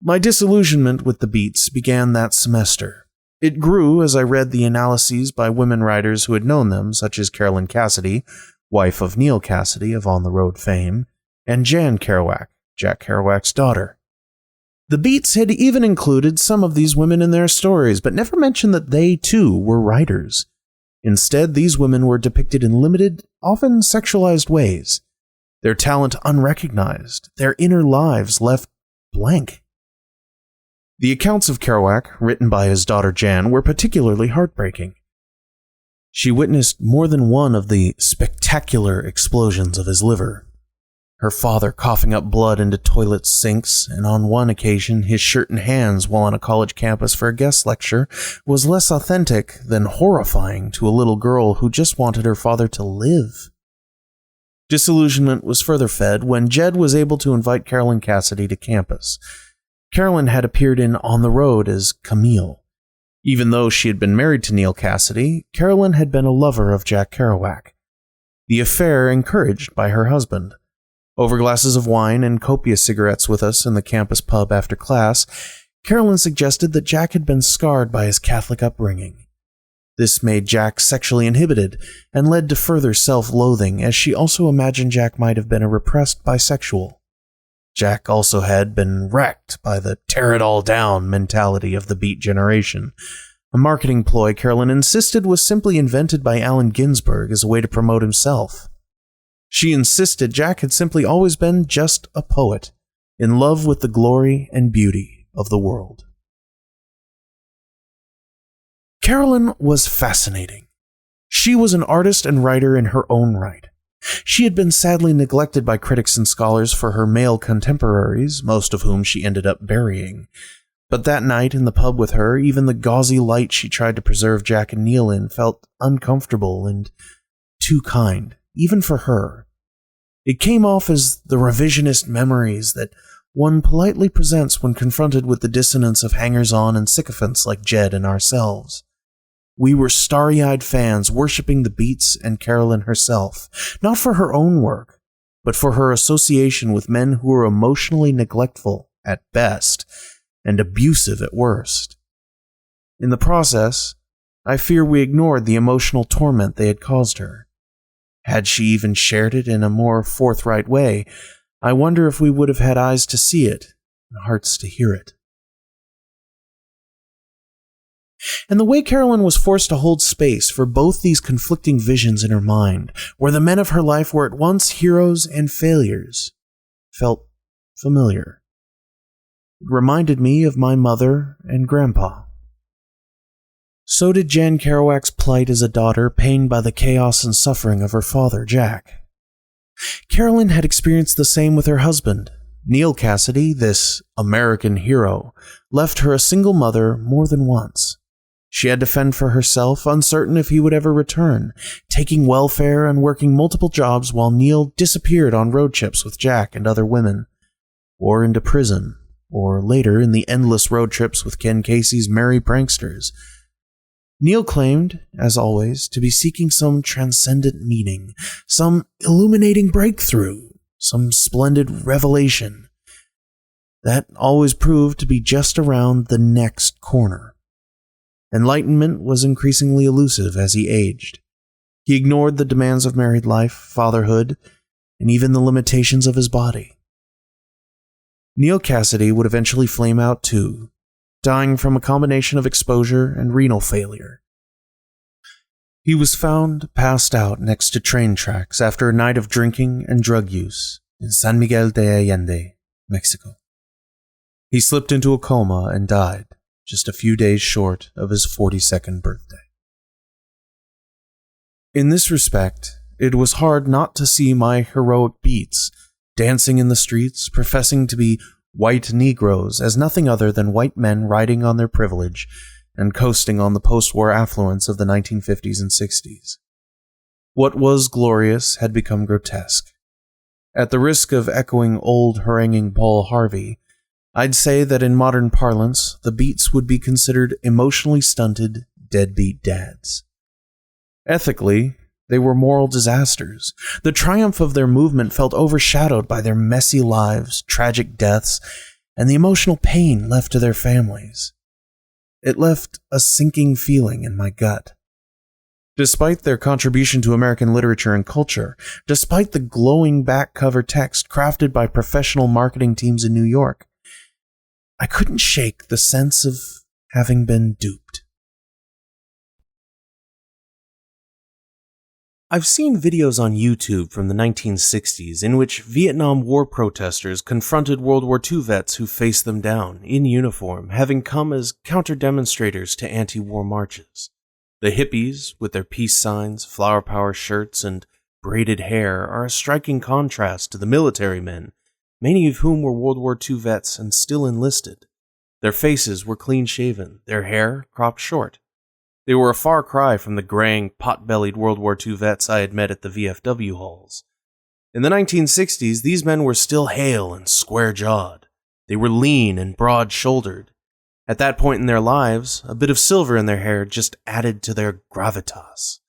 My disillusionment with the Beats began that semester. It grew as I read the analyses by women writers who had known them, such as Carolyn Cassidy, wife of Neill Cassidy of On the Road fame, and Jan Kerouac, Jack Kerouac's daughter. The Beats had even included some of these women in their stories, but never mentioned that they, too, were writers. Instead, these women were depicted in limited, often sexualized ways, their talent unrecognized, their inner lives left blank. The accounts of Kerouac, written by his daughter Jan, were particularly heartbreaking. She witnessed more than one of the spectacular explosions of his liver. Her father coughing up blood into toilet sinks, and on one occasion his shirt and hands while on a college campus for a guest lecture, was less authentic than horrifying to a little girl who just wanted her father to live. Disillusionment was further fed when Jed was able to invite Carolyn Cassidy to campus. Carolyn had appeared in On the Road as Camille. Even though she had been married to Neill Cassidy, Carolyn had been a lover of Jack Kerouac. The affair encouraged by her husband. Over glasses of wine and copious cigarettes with us in the campus pub after class, Carolyn suggested that Jack had been scarred by his Catholic upbringing. This made Jack sexually inhibited and led to further self-loathing, as she also imagined Jack might have been a repressed bisexual. Jack also had been wrecked by the tear-it-all-down mentality of the Beat generation, a marketing ploy Carolyn insisted was simply invented by Allen Ginsberg as a way to promote himself. She insisted Jack had simply always been just a poet, in love with the glory and beauty of the world. Carolyn was fascinating. She was an artist and writer in her own right. She had been sadly neglected by critics and scholars for her male contemporaries, most of whom she ended up burying. But that night in the pub with her, even the gauzy light she tried to preserve Jack and Neill in felt uncomfortable and too kind, even for her. It came off as the revisionist memories that one politely presents when confronted with the dissonance of hangers-on and sycophants like Jed and ourselves. We were starry-eyed fans worshipping the Beats and Carolyn herself, not for her own work, but for her association with men who were emotionally neglectful at best and abusive at worst. In the process, I fear we ignored the emotional torment they had caused her. Had she even shared it in a more forthright way, I wonder if we would have had eyes to see it and hearts to hear it. And the way Carolyn was forced to hold space for both these conflicting visions in her mind, where the men of her life were at once heroes and failures, felt familiar. It reminded me of my mother and grandpa. So did Jan Kerouac's plight as a daughter pained by the chaos and suffering of her father, Jack. Carolyn had experienced the same with her husband. Neill Cassidy, this American hero, left her a single mother more than once. She had to fend for herself, uncertain if he would ever return, taking welfare and working multiple jobs while Neill disappeared on road trips with Jack and other women, or into prison, or later in the endless road trips with Ken Casey's merry pranksters. Neill claimed, as always, to be seeking some transcendent meaning, some illuminating breakthrough, some splendid revelation. That always proved to be just around the next corner. Enlightenment was increasingly elusive as he aged. He ignored the demands of married life, fatherhood, and even the limitations of his body. Neill Cassidy would eventually flame out too, dying from a combination of exposure and renal failure. He was found passed out next to train tracks after a night of drinking and drug use in San Miguel de Allende, Mexico. He slipped into a coma and died just a few days short of his 42nd birthday. In this respect, it was hard not to see my heroic beats dancing in the streets, professing to be white Negroes as nothing other than white men riding on their privilege and coasting on the post-war affluence of the 1950s and 60s. What was glorious had become grotesque. At the risk of echoing old haranguing Paul Harvey, I'd say that in modern parlance, the beats would be considered emotionally stunted, deadbeat dads. Ethically, they were moral disasters. The triumph of their movement felt overshadowed by their messy lives, tragic deaths, and the emotional pain left to their families. It left a sinking feeling in my gut. Despite their contribution to American literature and culture, despite the glowing back cover text crafted by professional marketing teams in New York, I couldn't shake the sense of having been duped. I've seen videos on YouTube from the 1960s in which Vietnam War protesters confronted World War II vets who faced them down, in uniform, having come as counter-demonstrators to anti-war marches. The hippies, with their peace signs, flower power shirts, and braided hair, are a striking contrast to the military men, many of whom were World War II vets and still enlisted. Their faces were clean-shaven, their hair cropped short. They were a far cry from the graying, pot-bellied World War II vets I had met at the VFW halls. In the 1960s, these men were still hale and square-jawed. They were lean and broad-shouldered. At that point in their lives, a bit of silver in their hair just added to their gravitas.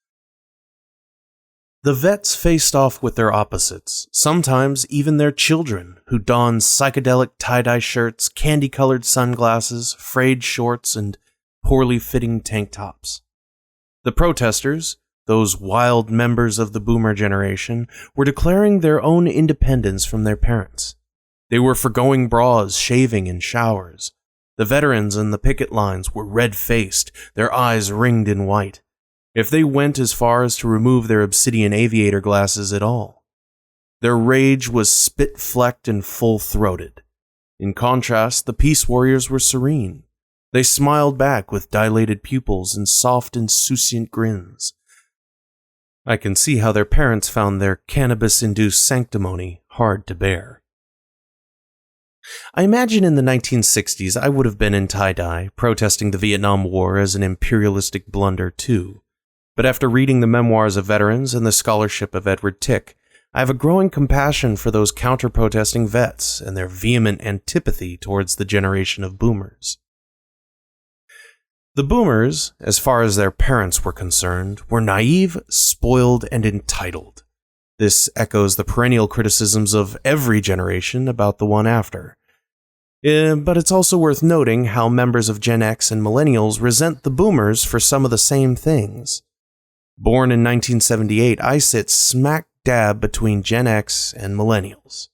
The vets faced off with their opposites, sometimes even their children, who donned psychedelic tie-dye shirts, candy-colored sunglasses, frayed shorts, and poorly fitting tank tops. The protesters, those wild members of the boomer generation, were declaring their own independence from their parents. They were forgoing bras, shaving, and showers. The veterans in the picket lines were red-faced, their eyes ringed in white, if they went as far as to remove their obsidian aviator glasses at all. Their rage was spit-flecked and full-throated. In contrast, the peace warriors were serene. They smiled back with dilated pupils and soft, insouciant grins. I can see how their parents found their cannabis-induced sanctimony hard to bear. I imagine in the 1960s I would have been in tie-dye, protesting the Vietnam War as an imperialistic blunder too. But after reading the memoirs of veterans and the scholarship of Edward Tick, I have a growing compassion for those counter-protesting vets and their vehement antipathy towards the generation of boomers. The boomers, as far as their parents were concerned, were naive, spoiled, and entitled. This echoes the perennial criticisms of every generation about the one after. But it's also worth noting how members of Gen X and Millennials resent the boomers for some of the same things. Born in 1978, I sit smack dab between Gen X and Millennials.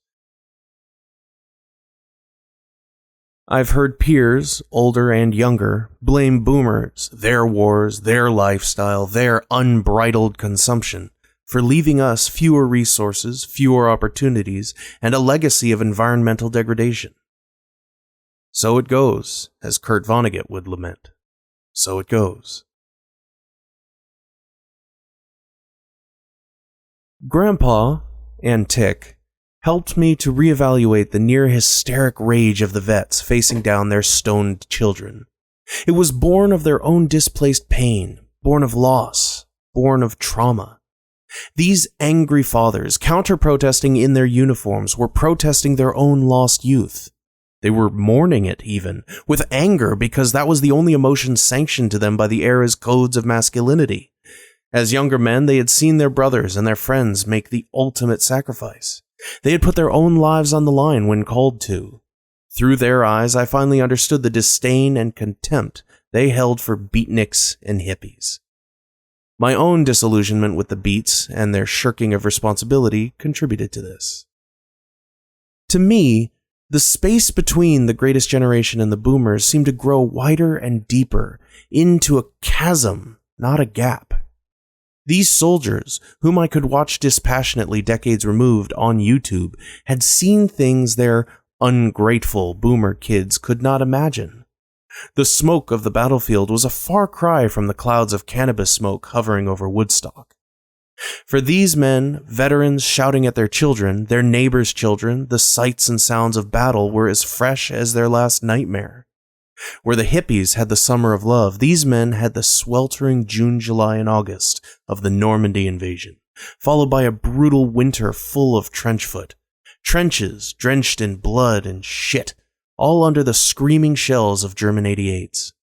I've heard peers, older and younger, blame boomers, their wars, their lifestyle, their unbridled consumption, for leaving us fewer resources, fewer opportunities, and a legacy of environmental degradation. So it goes, as Kurt Vonnegut would lament. So it goes. Grandpa and Tick helped me to reevaluate the near-hysteric rage of the vets facing down their stoned children. It was born of their own displaced pain, born of loss, born of trauma. These angry fathers, counter-protesting in their uniforms, were protesting their own lost youth. They were mourning it, even, with anger because that was the only emotion sanctioned to them by the era's codes of masculinity. As younger men, they had seen their brothers and their friends make the ultimate sacrifice. They had put their own lives on the line when called to. Through their eyes, I finally understood the disdain and contempt they held for beatniks and hippies. My own disillusionment with the beats and their shirking of responsibility contributed to this. To me, the space between the greatest generation and the boomers seemed to grow wider and deeper, into a chasm, not a gap. These soldiers, whom I could watch dispassionately decades removed on YouTube, had seen things their ungrateful boomer kids could not imagine. The smoke of the battlefield was a far cry from the clouds of cannabis smoke hovering over Woodstock. For these men, veterans shouting at their children, their neighbors' children, the sights and sounds of battle were as fresh as their last nightmare. Where the hippies had the summer of love, these men had the sweltering June, July, and August of the Normandy invasion, followed by a brutal winter full of trenchfoot. Trenches drenched in blood and shit, all under the screaming shells of German 88s.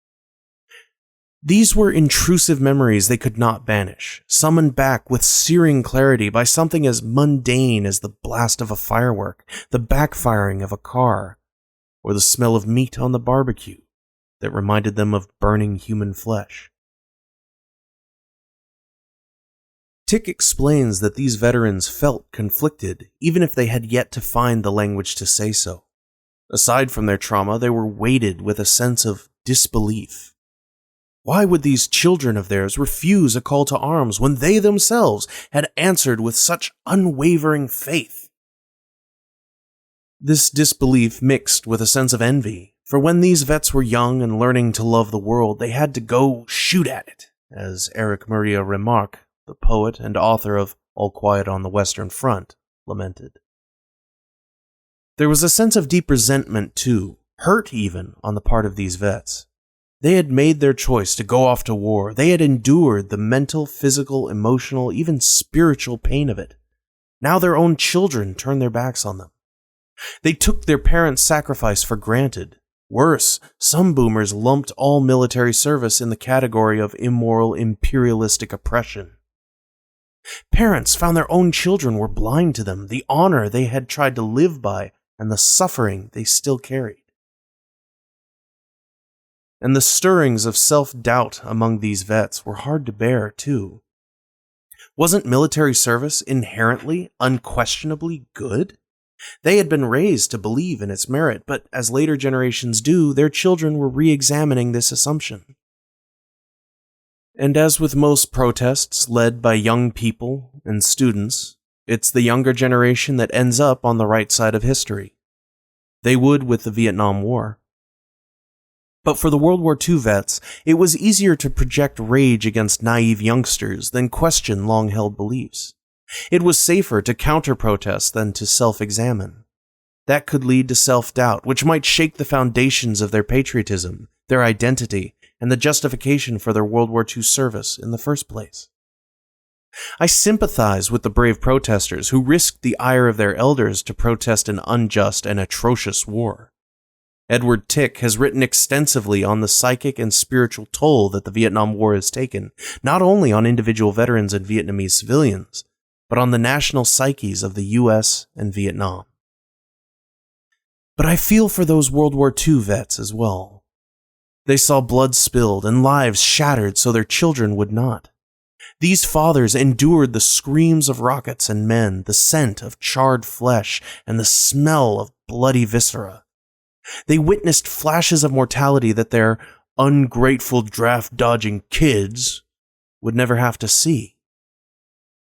These were intrusive memories they could not banish, summoned back with searing clarity by something as mundane as the blast of a firework, the backfiring of a car, or the smell of meat on the barbecue that reminded them of burning human flesh. Tick explains that these veterans felt conflicted, even if they had yet to find the language to say so. Aside from their trauma, they were weighted with a sense of disbelief. Why would these children of theirs refuse a call to arms when they themselves had answered with such unwavering faith? This disbelief mixed with a sense of envy, for when these vets were young and learning to love the world, they had to go shoot at it, as Erich Maria Remarque, the poet and author of All Quiet on the Western Front, lamented. There was a sense of deep resentment, too, hurt even, on the part of these vets. They had made their choice to go off to war. They had endured the mental, physical, emotional, even spiritual pain of it. Now their own children turned their backs on them. They took their parents' sacrifice for granted. Worse, some boomers lumped all military service in the category of immoral, imperialistic oppression. Parents found their own children were blind to them, the honor they had tried to live by, and the suffering they still carried. And the stirrings of self-doubt among these vets were hard to bear, too. Wasn't military service inherently, unquestionably good? They had been raised to believe in its merit, but as later generations do, their children were re-examining this assumption. And as with most protests led by young people and students, it's the younger generation that ends up on the right side of history. They would with the Vietnam War. But for the World War II vets, it was easier to project rage against naive youngsters than question long-held beliefs. It was safer to counter-protest than to self-examine. That could lead to self-doubt, which might shake the foundations of their patriotism, their identity, and the justification for their World War II service in the first place. I sympathize with the brave protesters who risked the ire of their elders to protest an unjust and atrocious war. Edward Tick has written extensively on the psychic and spiritual toll that the Vietnam War has taken, not only on individual veterans and Vietnamese civilians, but on the national psyches of the US and Vietnam. But I feel for those World War II vets as well. They saw blood spilled and lives shattered so their children would not. These fathers endured the screams of rockets and men, the scent of charred flesh, and the smell of bloody viscera. They witnessed flashes of mortality that their ungrateful draft-dodging kids would never have to see.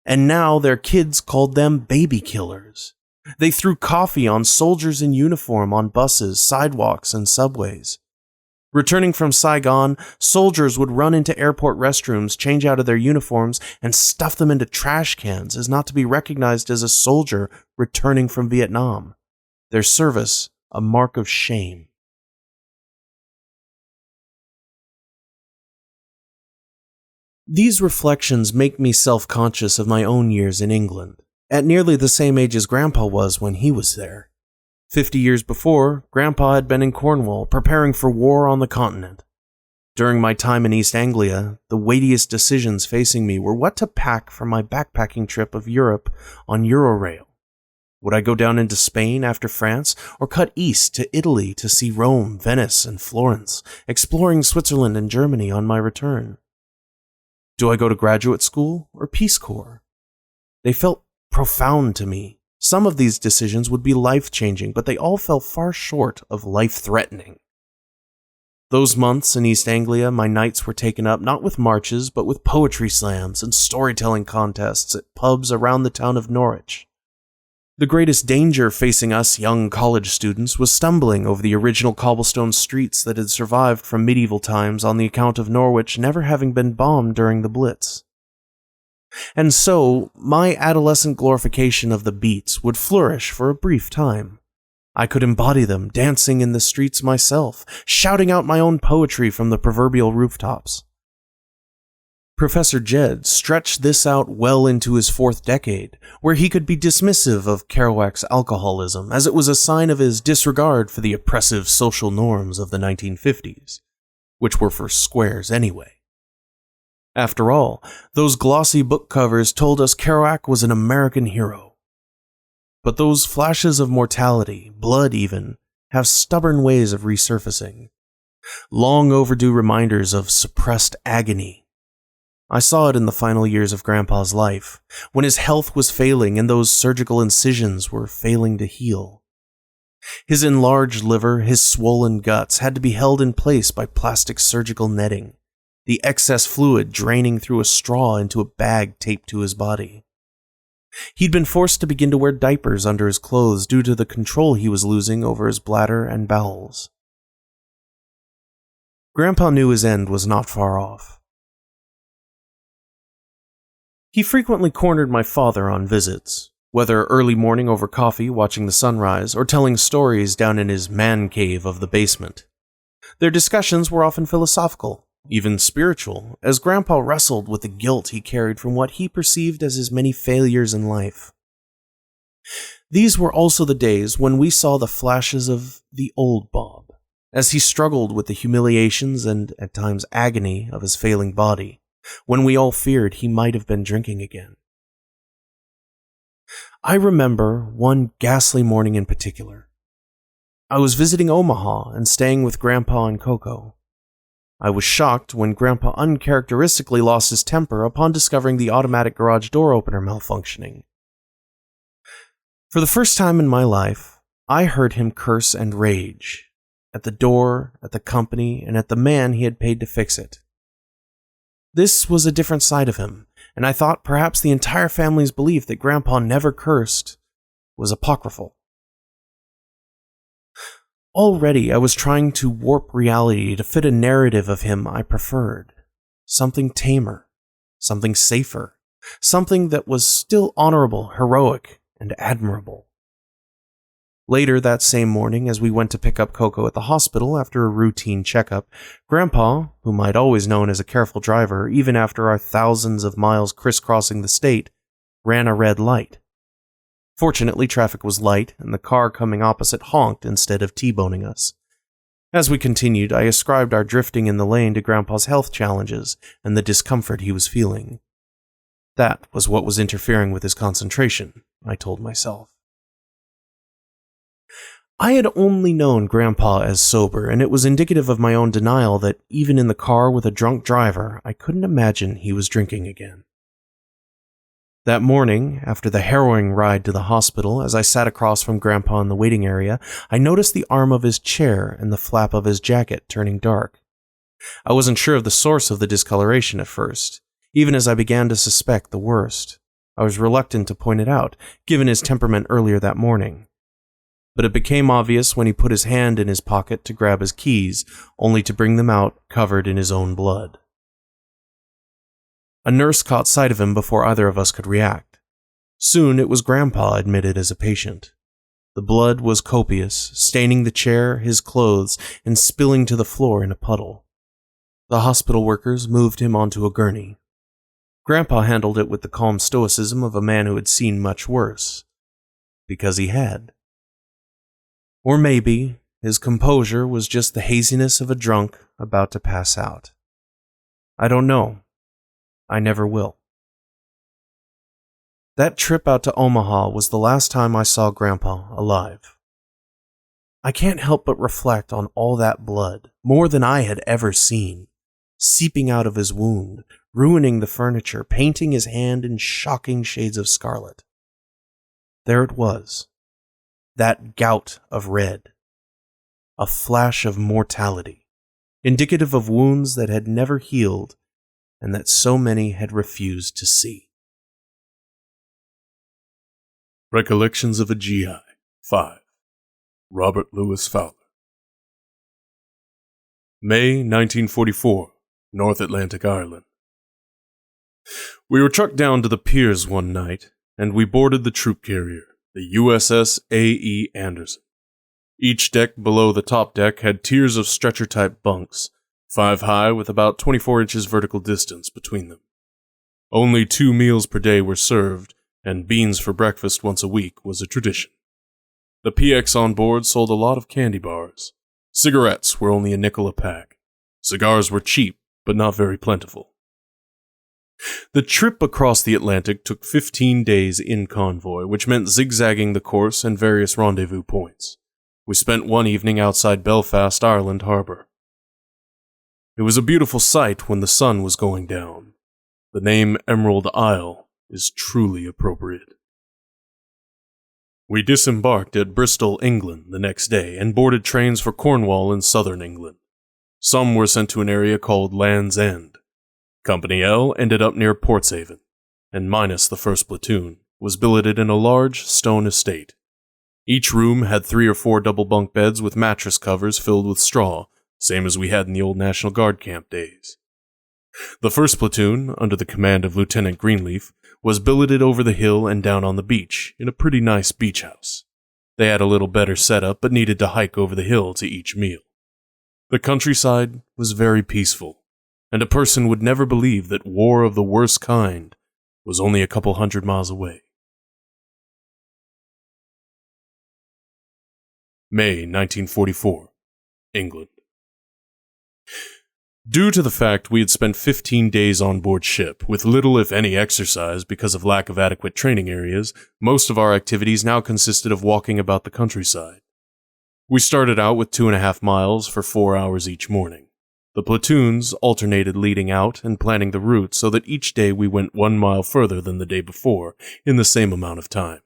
And now their kids called them baby killers. They threw coffee on soldiers in uniform on buses, sidewalks, and subways. Returning from Saigon, soldiers would run into airport restrooms, change out of their uniforms, and stuff them into trash cans as not to be recognized as a soldier returning from Vietnam. Their service, a mark of shame. These reflections make me self-conscious of my own years in England, at nearly the same age as Grandpa was when he was there. 50 years before, Grandpa had been in Cornwall, preparing for war on the continent. During my time in East Anglia, the weightiest decisions facing me were what to pack for my backpacking trip of Europe on Eurorail. Would I go down into Spain after France, or cut east to Italy to see Rome, Venice, and Florence, exploring Switzerland and Germany on my return? Do I go to graduate school or Peace Corps? They felt profound to me. Some of these decisions would be life-changing, but they all fell far short of life-threatening. Those months in East Anglia, my nights were taken up not with marches, but with poetry slams and storytelling contests at pubs around the town of Norwich. The greatest danger facing us young college students was stumbling over the original cobblestone streets that had survived from medieval times on the account of Norwich never having been bombed during the Blitz. And so, my adolescent glorification of the beats would flourish for a brief time. I could embody them, dancing in the streets myself, shouting out my own poetry from the proverbial rooftops. Professor Jed stretched this out well into his 4th decade, where he could be dismissive of Kerouac's alcoholism, as it was a sign of his disregard for the oppressive social norms of the 1950s, which were for squares anyway. After all, those glossy book covers told us Kerouac was an American hero. But those flashes of mortality, blood even, have stubborn ways of resurfacing. Long overdue reminders of suppressed agony. I saw it in the final years of Grandpa's life, when his health was failing and those surgical incisions were failing to heal. His enlarged liver, his swollen guts had to be held in place by plastic surgical netting, the excess fluid draining through a straw into a bag taped to his body. He'd been forced to begin to wear diapers under his clothes due to the control he was losing over his bladder and bowels. Grandpa knew his end was not far off. He frequently cornered my father on visits, whether early morning over coffee watching the sunrise or telling stories down in his man cave of the basement. Their discussions were often philosophical, even spiritual, as Grandpa wrestled with the guilt he carried from what he perceived as his many failures in life. These were also the days when we saw the flashes of the old Bob, as he struggled with the humiliations and, at times, agony of his failing body, when we all feared he might have been drinking again. I remember one ghastly morning in particular. I was visiting Omaha and staying with Grandpa and Coco. I was shocked when Grandpa uncharacteristically lost his temper upon discovering the automatic garage door opener malfunctioning. For the first time in my life, I heard him curse and rage at the door, at the company, and at the man he had paid to fix it. This was a different side of him, and I thought perhaps the entire family's belief that Grandpa never cursed was apocryphal. Already I was trying to warp reality to fit a narrative of him I preferred. Something tamer, something safer, something that was still honorable, heroic, and admirable. Later that same morning, as we went to pick up Coco at the hospital after a routine checkup, Grandpa, whom I'd always known as a careful driver even after our thousands of miles crisscrossing the state, ran a red light. Fortunately, traffic was light, and the car coming opposite honked instead of T-boning us. As we continued, I ascribed our drifting in the lane to Grandpa's health challenges and the discomfort he was feeling. That was what was interfering with his concentration, I told myself. I had only known Grandpa as sober, and it was indicative of my own denial that even in the car with a drunk driver, I couldn't imagine he was drinking again. That morning, after the harrowing ride to the hospital, as I sat across from Grandpa in the waiting area, I noticed the arm of his chair and the flap of his jacket turning dark. I wasn't sure of the source of the discoloration at first, even as I began to suspect the worst. I was reluctant to point it out, given his temperament earlier that morning. But it became obvious when he put his hand in his pocket to grab his keys, only to bring them out covered in his own blood. A nurse caught sight of him before either of us could react. Soon it was Grandpa admitted as a patient. The blood was copious, staining the chair, his clothes, and spilling to the floor in a puddle. The hospital workers moved him onto a gurney. Grandpa handled it with the calm stoicism of a man who had seen much worse. Because he had. Or maybe his composure was just the haziness of a drunk about to pass out. I don't know. I never will. That trip out to Omaha was the last time I saw Grandpa alive. I can't help but reflect on all that blood, more than I had ever seen, seeping out of his wound, ruining the furniture, painting his hand in shocking shades of scarlet. There it was, that gout of red, a flash of mortality, indicative of wounds that had never healed and that so many had refused to see. Recollections of a GI, 5. Robert Louis Fowler. May 1944, North Atlantic, Ireland. We were trucked down to the piers one night, and we boarded the troop carrier, the USS A.E. Anderson. Each deck below the top deck had tiers of stretcher-type bunks, 5 high with about 24 inches vertical distance between them. Only 2 meals per day were served, and beans for breakfast once a week was a tradition. The PX on board sold a lot of candy bars. Cigarettes were only a nickel a pack. Cigars were cheap, but not very plentiful. The trip across the Atlantic took 15 days in convoy, which meant zigzagging the course and various rendezvous points. We spent one evening outside Belfast, Ireland Harbor. It was a beautiful sight when the sun was going down. The name Emerald Isle is truly appropriate. We disembarked at Bristol, England, the next day and boarded trains for Cornwall in southern England. Some were sent to an area called Land's End. Company L ended up near Portshaven, and minus the first platoon, was billeted in a large stone estate. Each room had 3 or 4 double bunk beds with mattress covers filled with straw, same as we had in the old National Guard camp days. The first platoon, under the command of Lieutenant Greenleaf, was billeted over the hill and down on the beach, in a pretty nice beach house. They had a little better setup, but needed to hike over the hill to each meal. The countryside was very peaceful, and a person would never believe that war of the worst kind was only a couple 100 miles away. May 1944, England. Due to the fact we had spent 15 days on board ship, with little if any exercise because of lack of adequate training areas, most of our activities now consisted of walking about the countryside. We started out with 2.5 miles for 4 hours each morning. The platoons alternated leading out and planning the route so that each day we went 1 mile further than the day before in the same amount of time.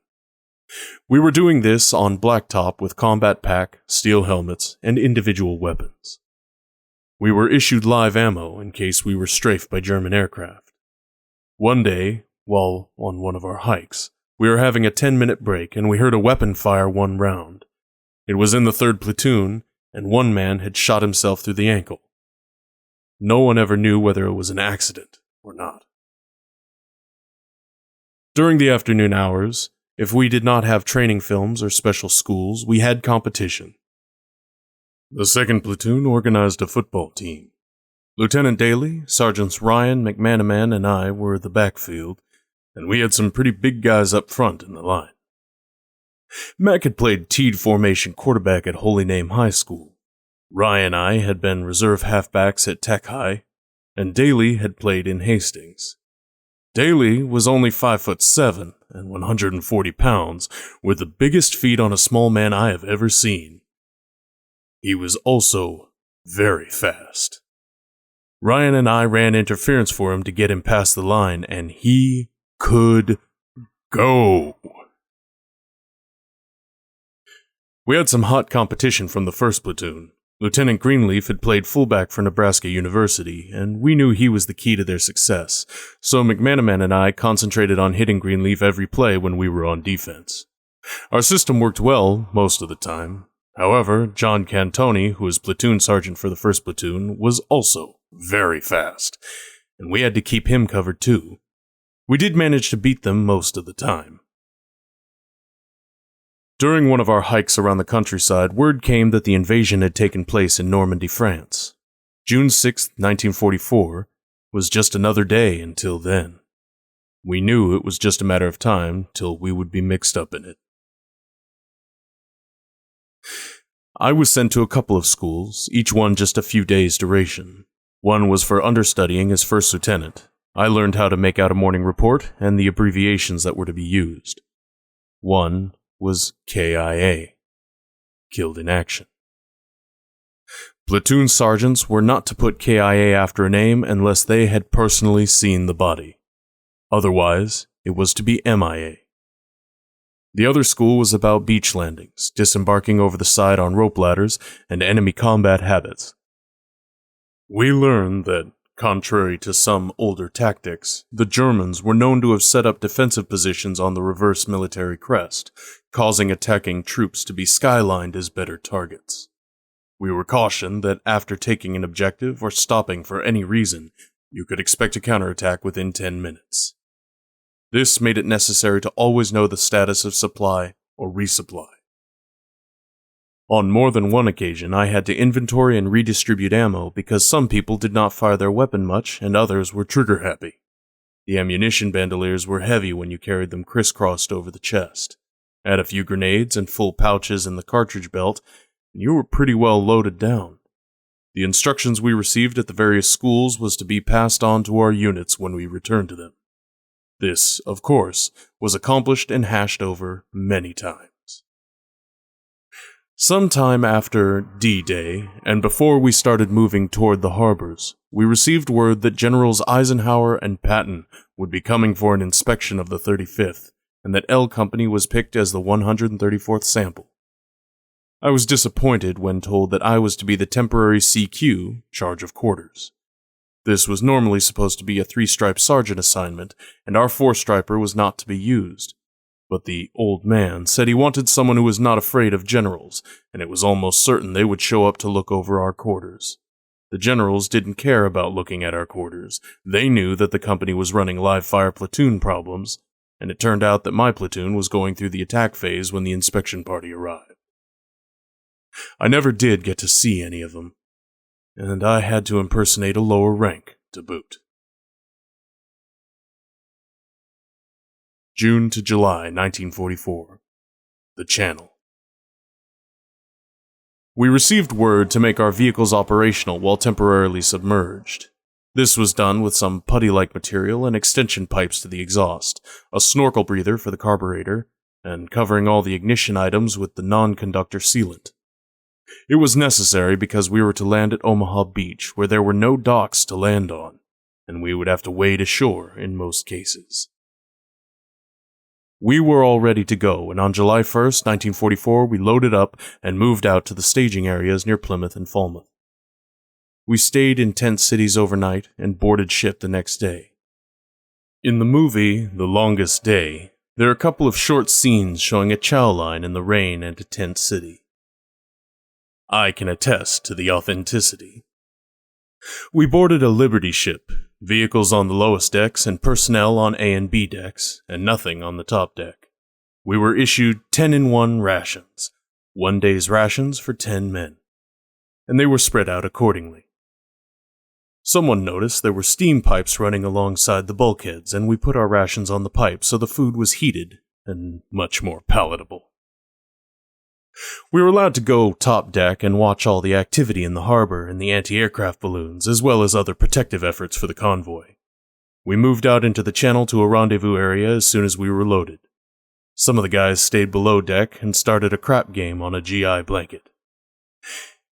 We were doing this on blacktop with combat pack, steel helmets, and individual weapons. We were issued live ammo in case we were strafed by German aircraft. One day, while on one of our hikes, we were having a 10-minute break and we heard a weapon fire 1 round. It was in the 3rd platoon, and one man had shot himself through the ankle. No one ever knew whether it was an accident or not. During the afternoon hours, if we did not have training films or special schools, we had competition. The 2nd platoon organized a football team. Lieutenant Daly, Sergeants Ryan, McManaman, and I were the backfield, and we had some pretty big guys up front in the line. Mac had played T'd formation quarterback at Holy Name High School. Ryan and I had been reserve halfbacks at Tech High, and Daly had played in Hastings. Daly was only 5'7" and 140 pounds, with the biggest feet on a small man I have ever seen. He was also very fast. Ryan and I ran interference for him to get him past the line, and he could go. We had some hot competition from the 1st platoon. Lieutenant Greenleaf had played fullback for Nebraska University, and we knew he was the key to their success, so McManaman and I concentrated on hitting Greenleaf every play when we were on defense. Our system worked well most of the time. However, John Cantoni, who was platoon sergeant for the 1st Platoon, was also very fast, and we had to keep him covered too. We did manage to beat them most of the time. During one of our hikes around the countryside, word came that the invasion had taken place in Normandy, France. June 6, 1944, was just another day until then. We knew it was just a matter of time till we would be mixed up in it. I was sent to a couple of schools, each one just a few days' duration. One was for understudying as first lieutenant. I learned how to make out a morning report and the abbreviations that were to be used. One was KIA, Killed in Action. Platoon sergeants were not to put KIA after a name unless they had personally seen the body. Otherwise, it was to be MIA. The other school was about beach landings, disembarking over the side on rope ladders, and enemy combat habits. We learned that, contrary to some older tactics, the Germans were known to have set up defensive positions on the reverse military crest, causing attacking troops to be skylined as better targets. We were cautioned that after taking an objective or stopping for any reason, you could expect a counterattack within 10 minutes. This made it necessary to always know the status of supply or resupply. On more than one occasion, I had to inventory and redistribute ammo because some people did not fire their weapon much and others were trigger-happy. The ammunition bandoliers were heavy when you carried them crisscrossed over the chest. Add a few grenades and full pouches in the cartridge belt, and you were pretty well loaded down. The instructions we received at the various schools was to be passed on to our units when we returned to them. This, of course, was accomplished and hashed over many times. Sometime after D-Day, and before we started moving toward the harbors, we received word that Generals Eisenhower and Patton would be coming for an inspection of the 35th, and that L Company was picked as the 134th sample. I was disappointed when told that I was to be the temporary CQ, charge of quarters. This was normally supposed to be a 3-stripe sergeant assignment, and our 4-striper was not to be used. But the old man said he wanted someone who was not afraid of generals, and it was almost certain they would show up to look over our quarters. The generals didn't care about looking at our quarters. They knew that the company was running live-fire platoon problems, and it turned out that my platoon was going through the attack phase when the inspection party arrived. I never did get to see any of them, and I had to impersonate a lower rank to boot. June to July 1944. The Channel. We received word to make our vehicles operational while temporarily submerged. This was done with some putty-like material and extension pipes to the exhaust, a snorkel breather for the carburetor, and covering all the ignition items with the non-conductor sealant. It was necessary because we were to land at Omaha Beach, where there were no docks to land on, and we would have to wade ashore in most cases. We were all ready to go, and on July 1st, 1944, we loaded up and moved out to the staging areas near Plymouth and Falmouth. We stayed in tent cities overnight and boarded ship the next day. In the movie, The Longest Day, there are a couple of short scenes showing a chow line in the rain and a tent city. I can attest to the authenticity. We boarded a Liberty ship, vehicles on the lowest decks and personnel on A and B decks, and nothing on the top deck. We were issued 10-in-1 rations, 1 day's rations for 10 men, and they were spread out accordingly. Someone noticed there were steam pipes running alongside the bulkheads, and we put our rations on the pipes so the food was heated and much more palatable. We were allowed to go top deck and watch all the activity in the harbor and the anti-aircraft balloons, as well as other protective efforts for the convoy. We moved out into the channel to a rendezvous area as soon as we were loaded. Some of the guys stayed below deck and started a crap game on a GI blanket.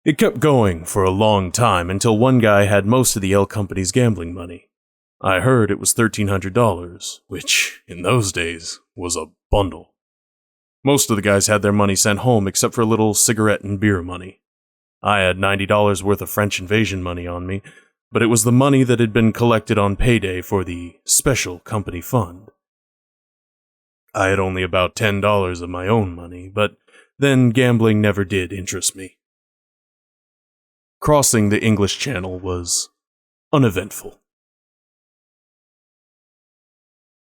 It kept going for a long time until one guy had most of the L Company's gambling money. I heard it was $1,300, which, in those days, was a bundle. Most of the guys had their money sent home except for a little cigarette and beer money. I had $90 worth of French invasion money on me, but it was the money that had been collected on payday for the special company fund. I had only about $10 of my own money, but then gambling never did interest me. Crossing the English Channel was uneventful.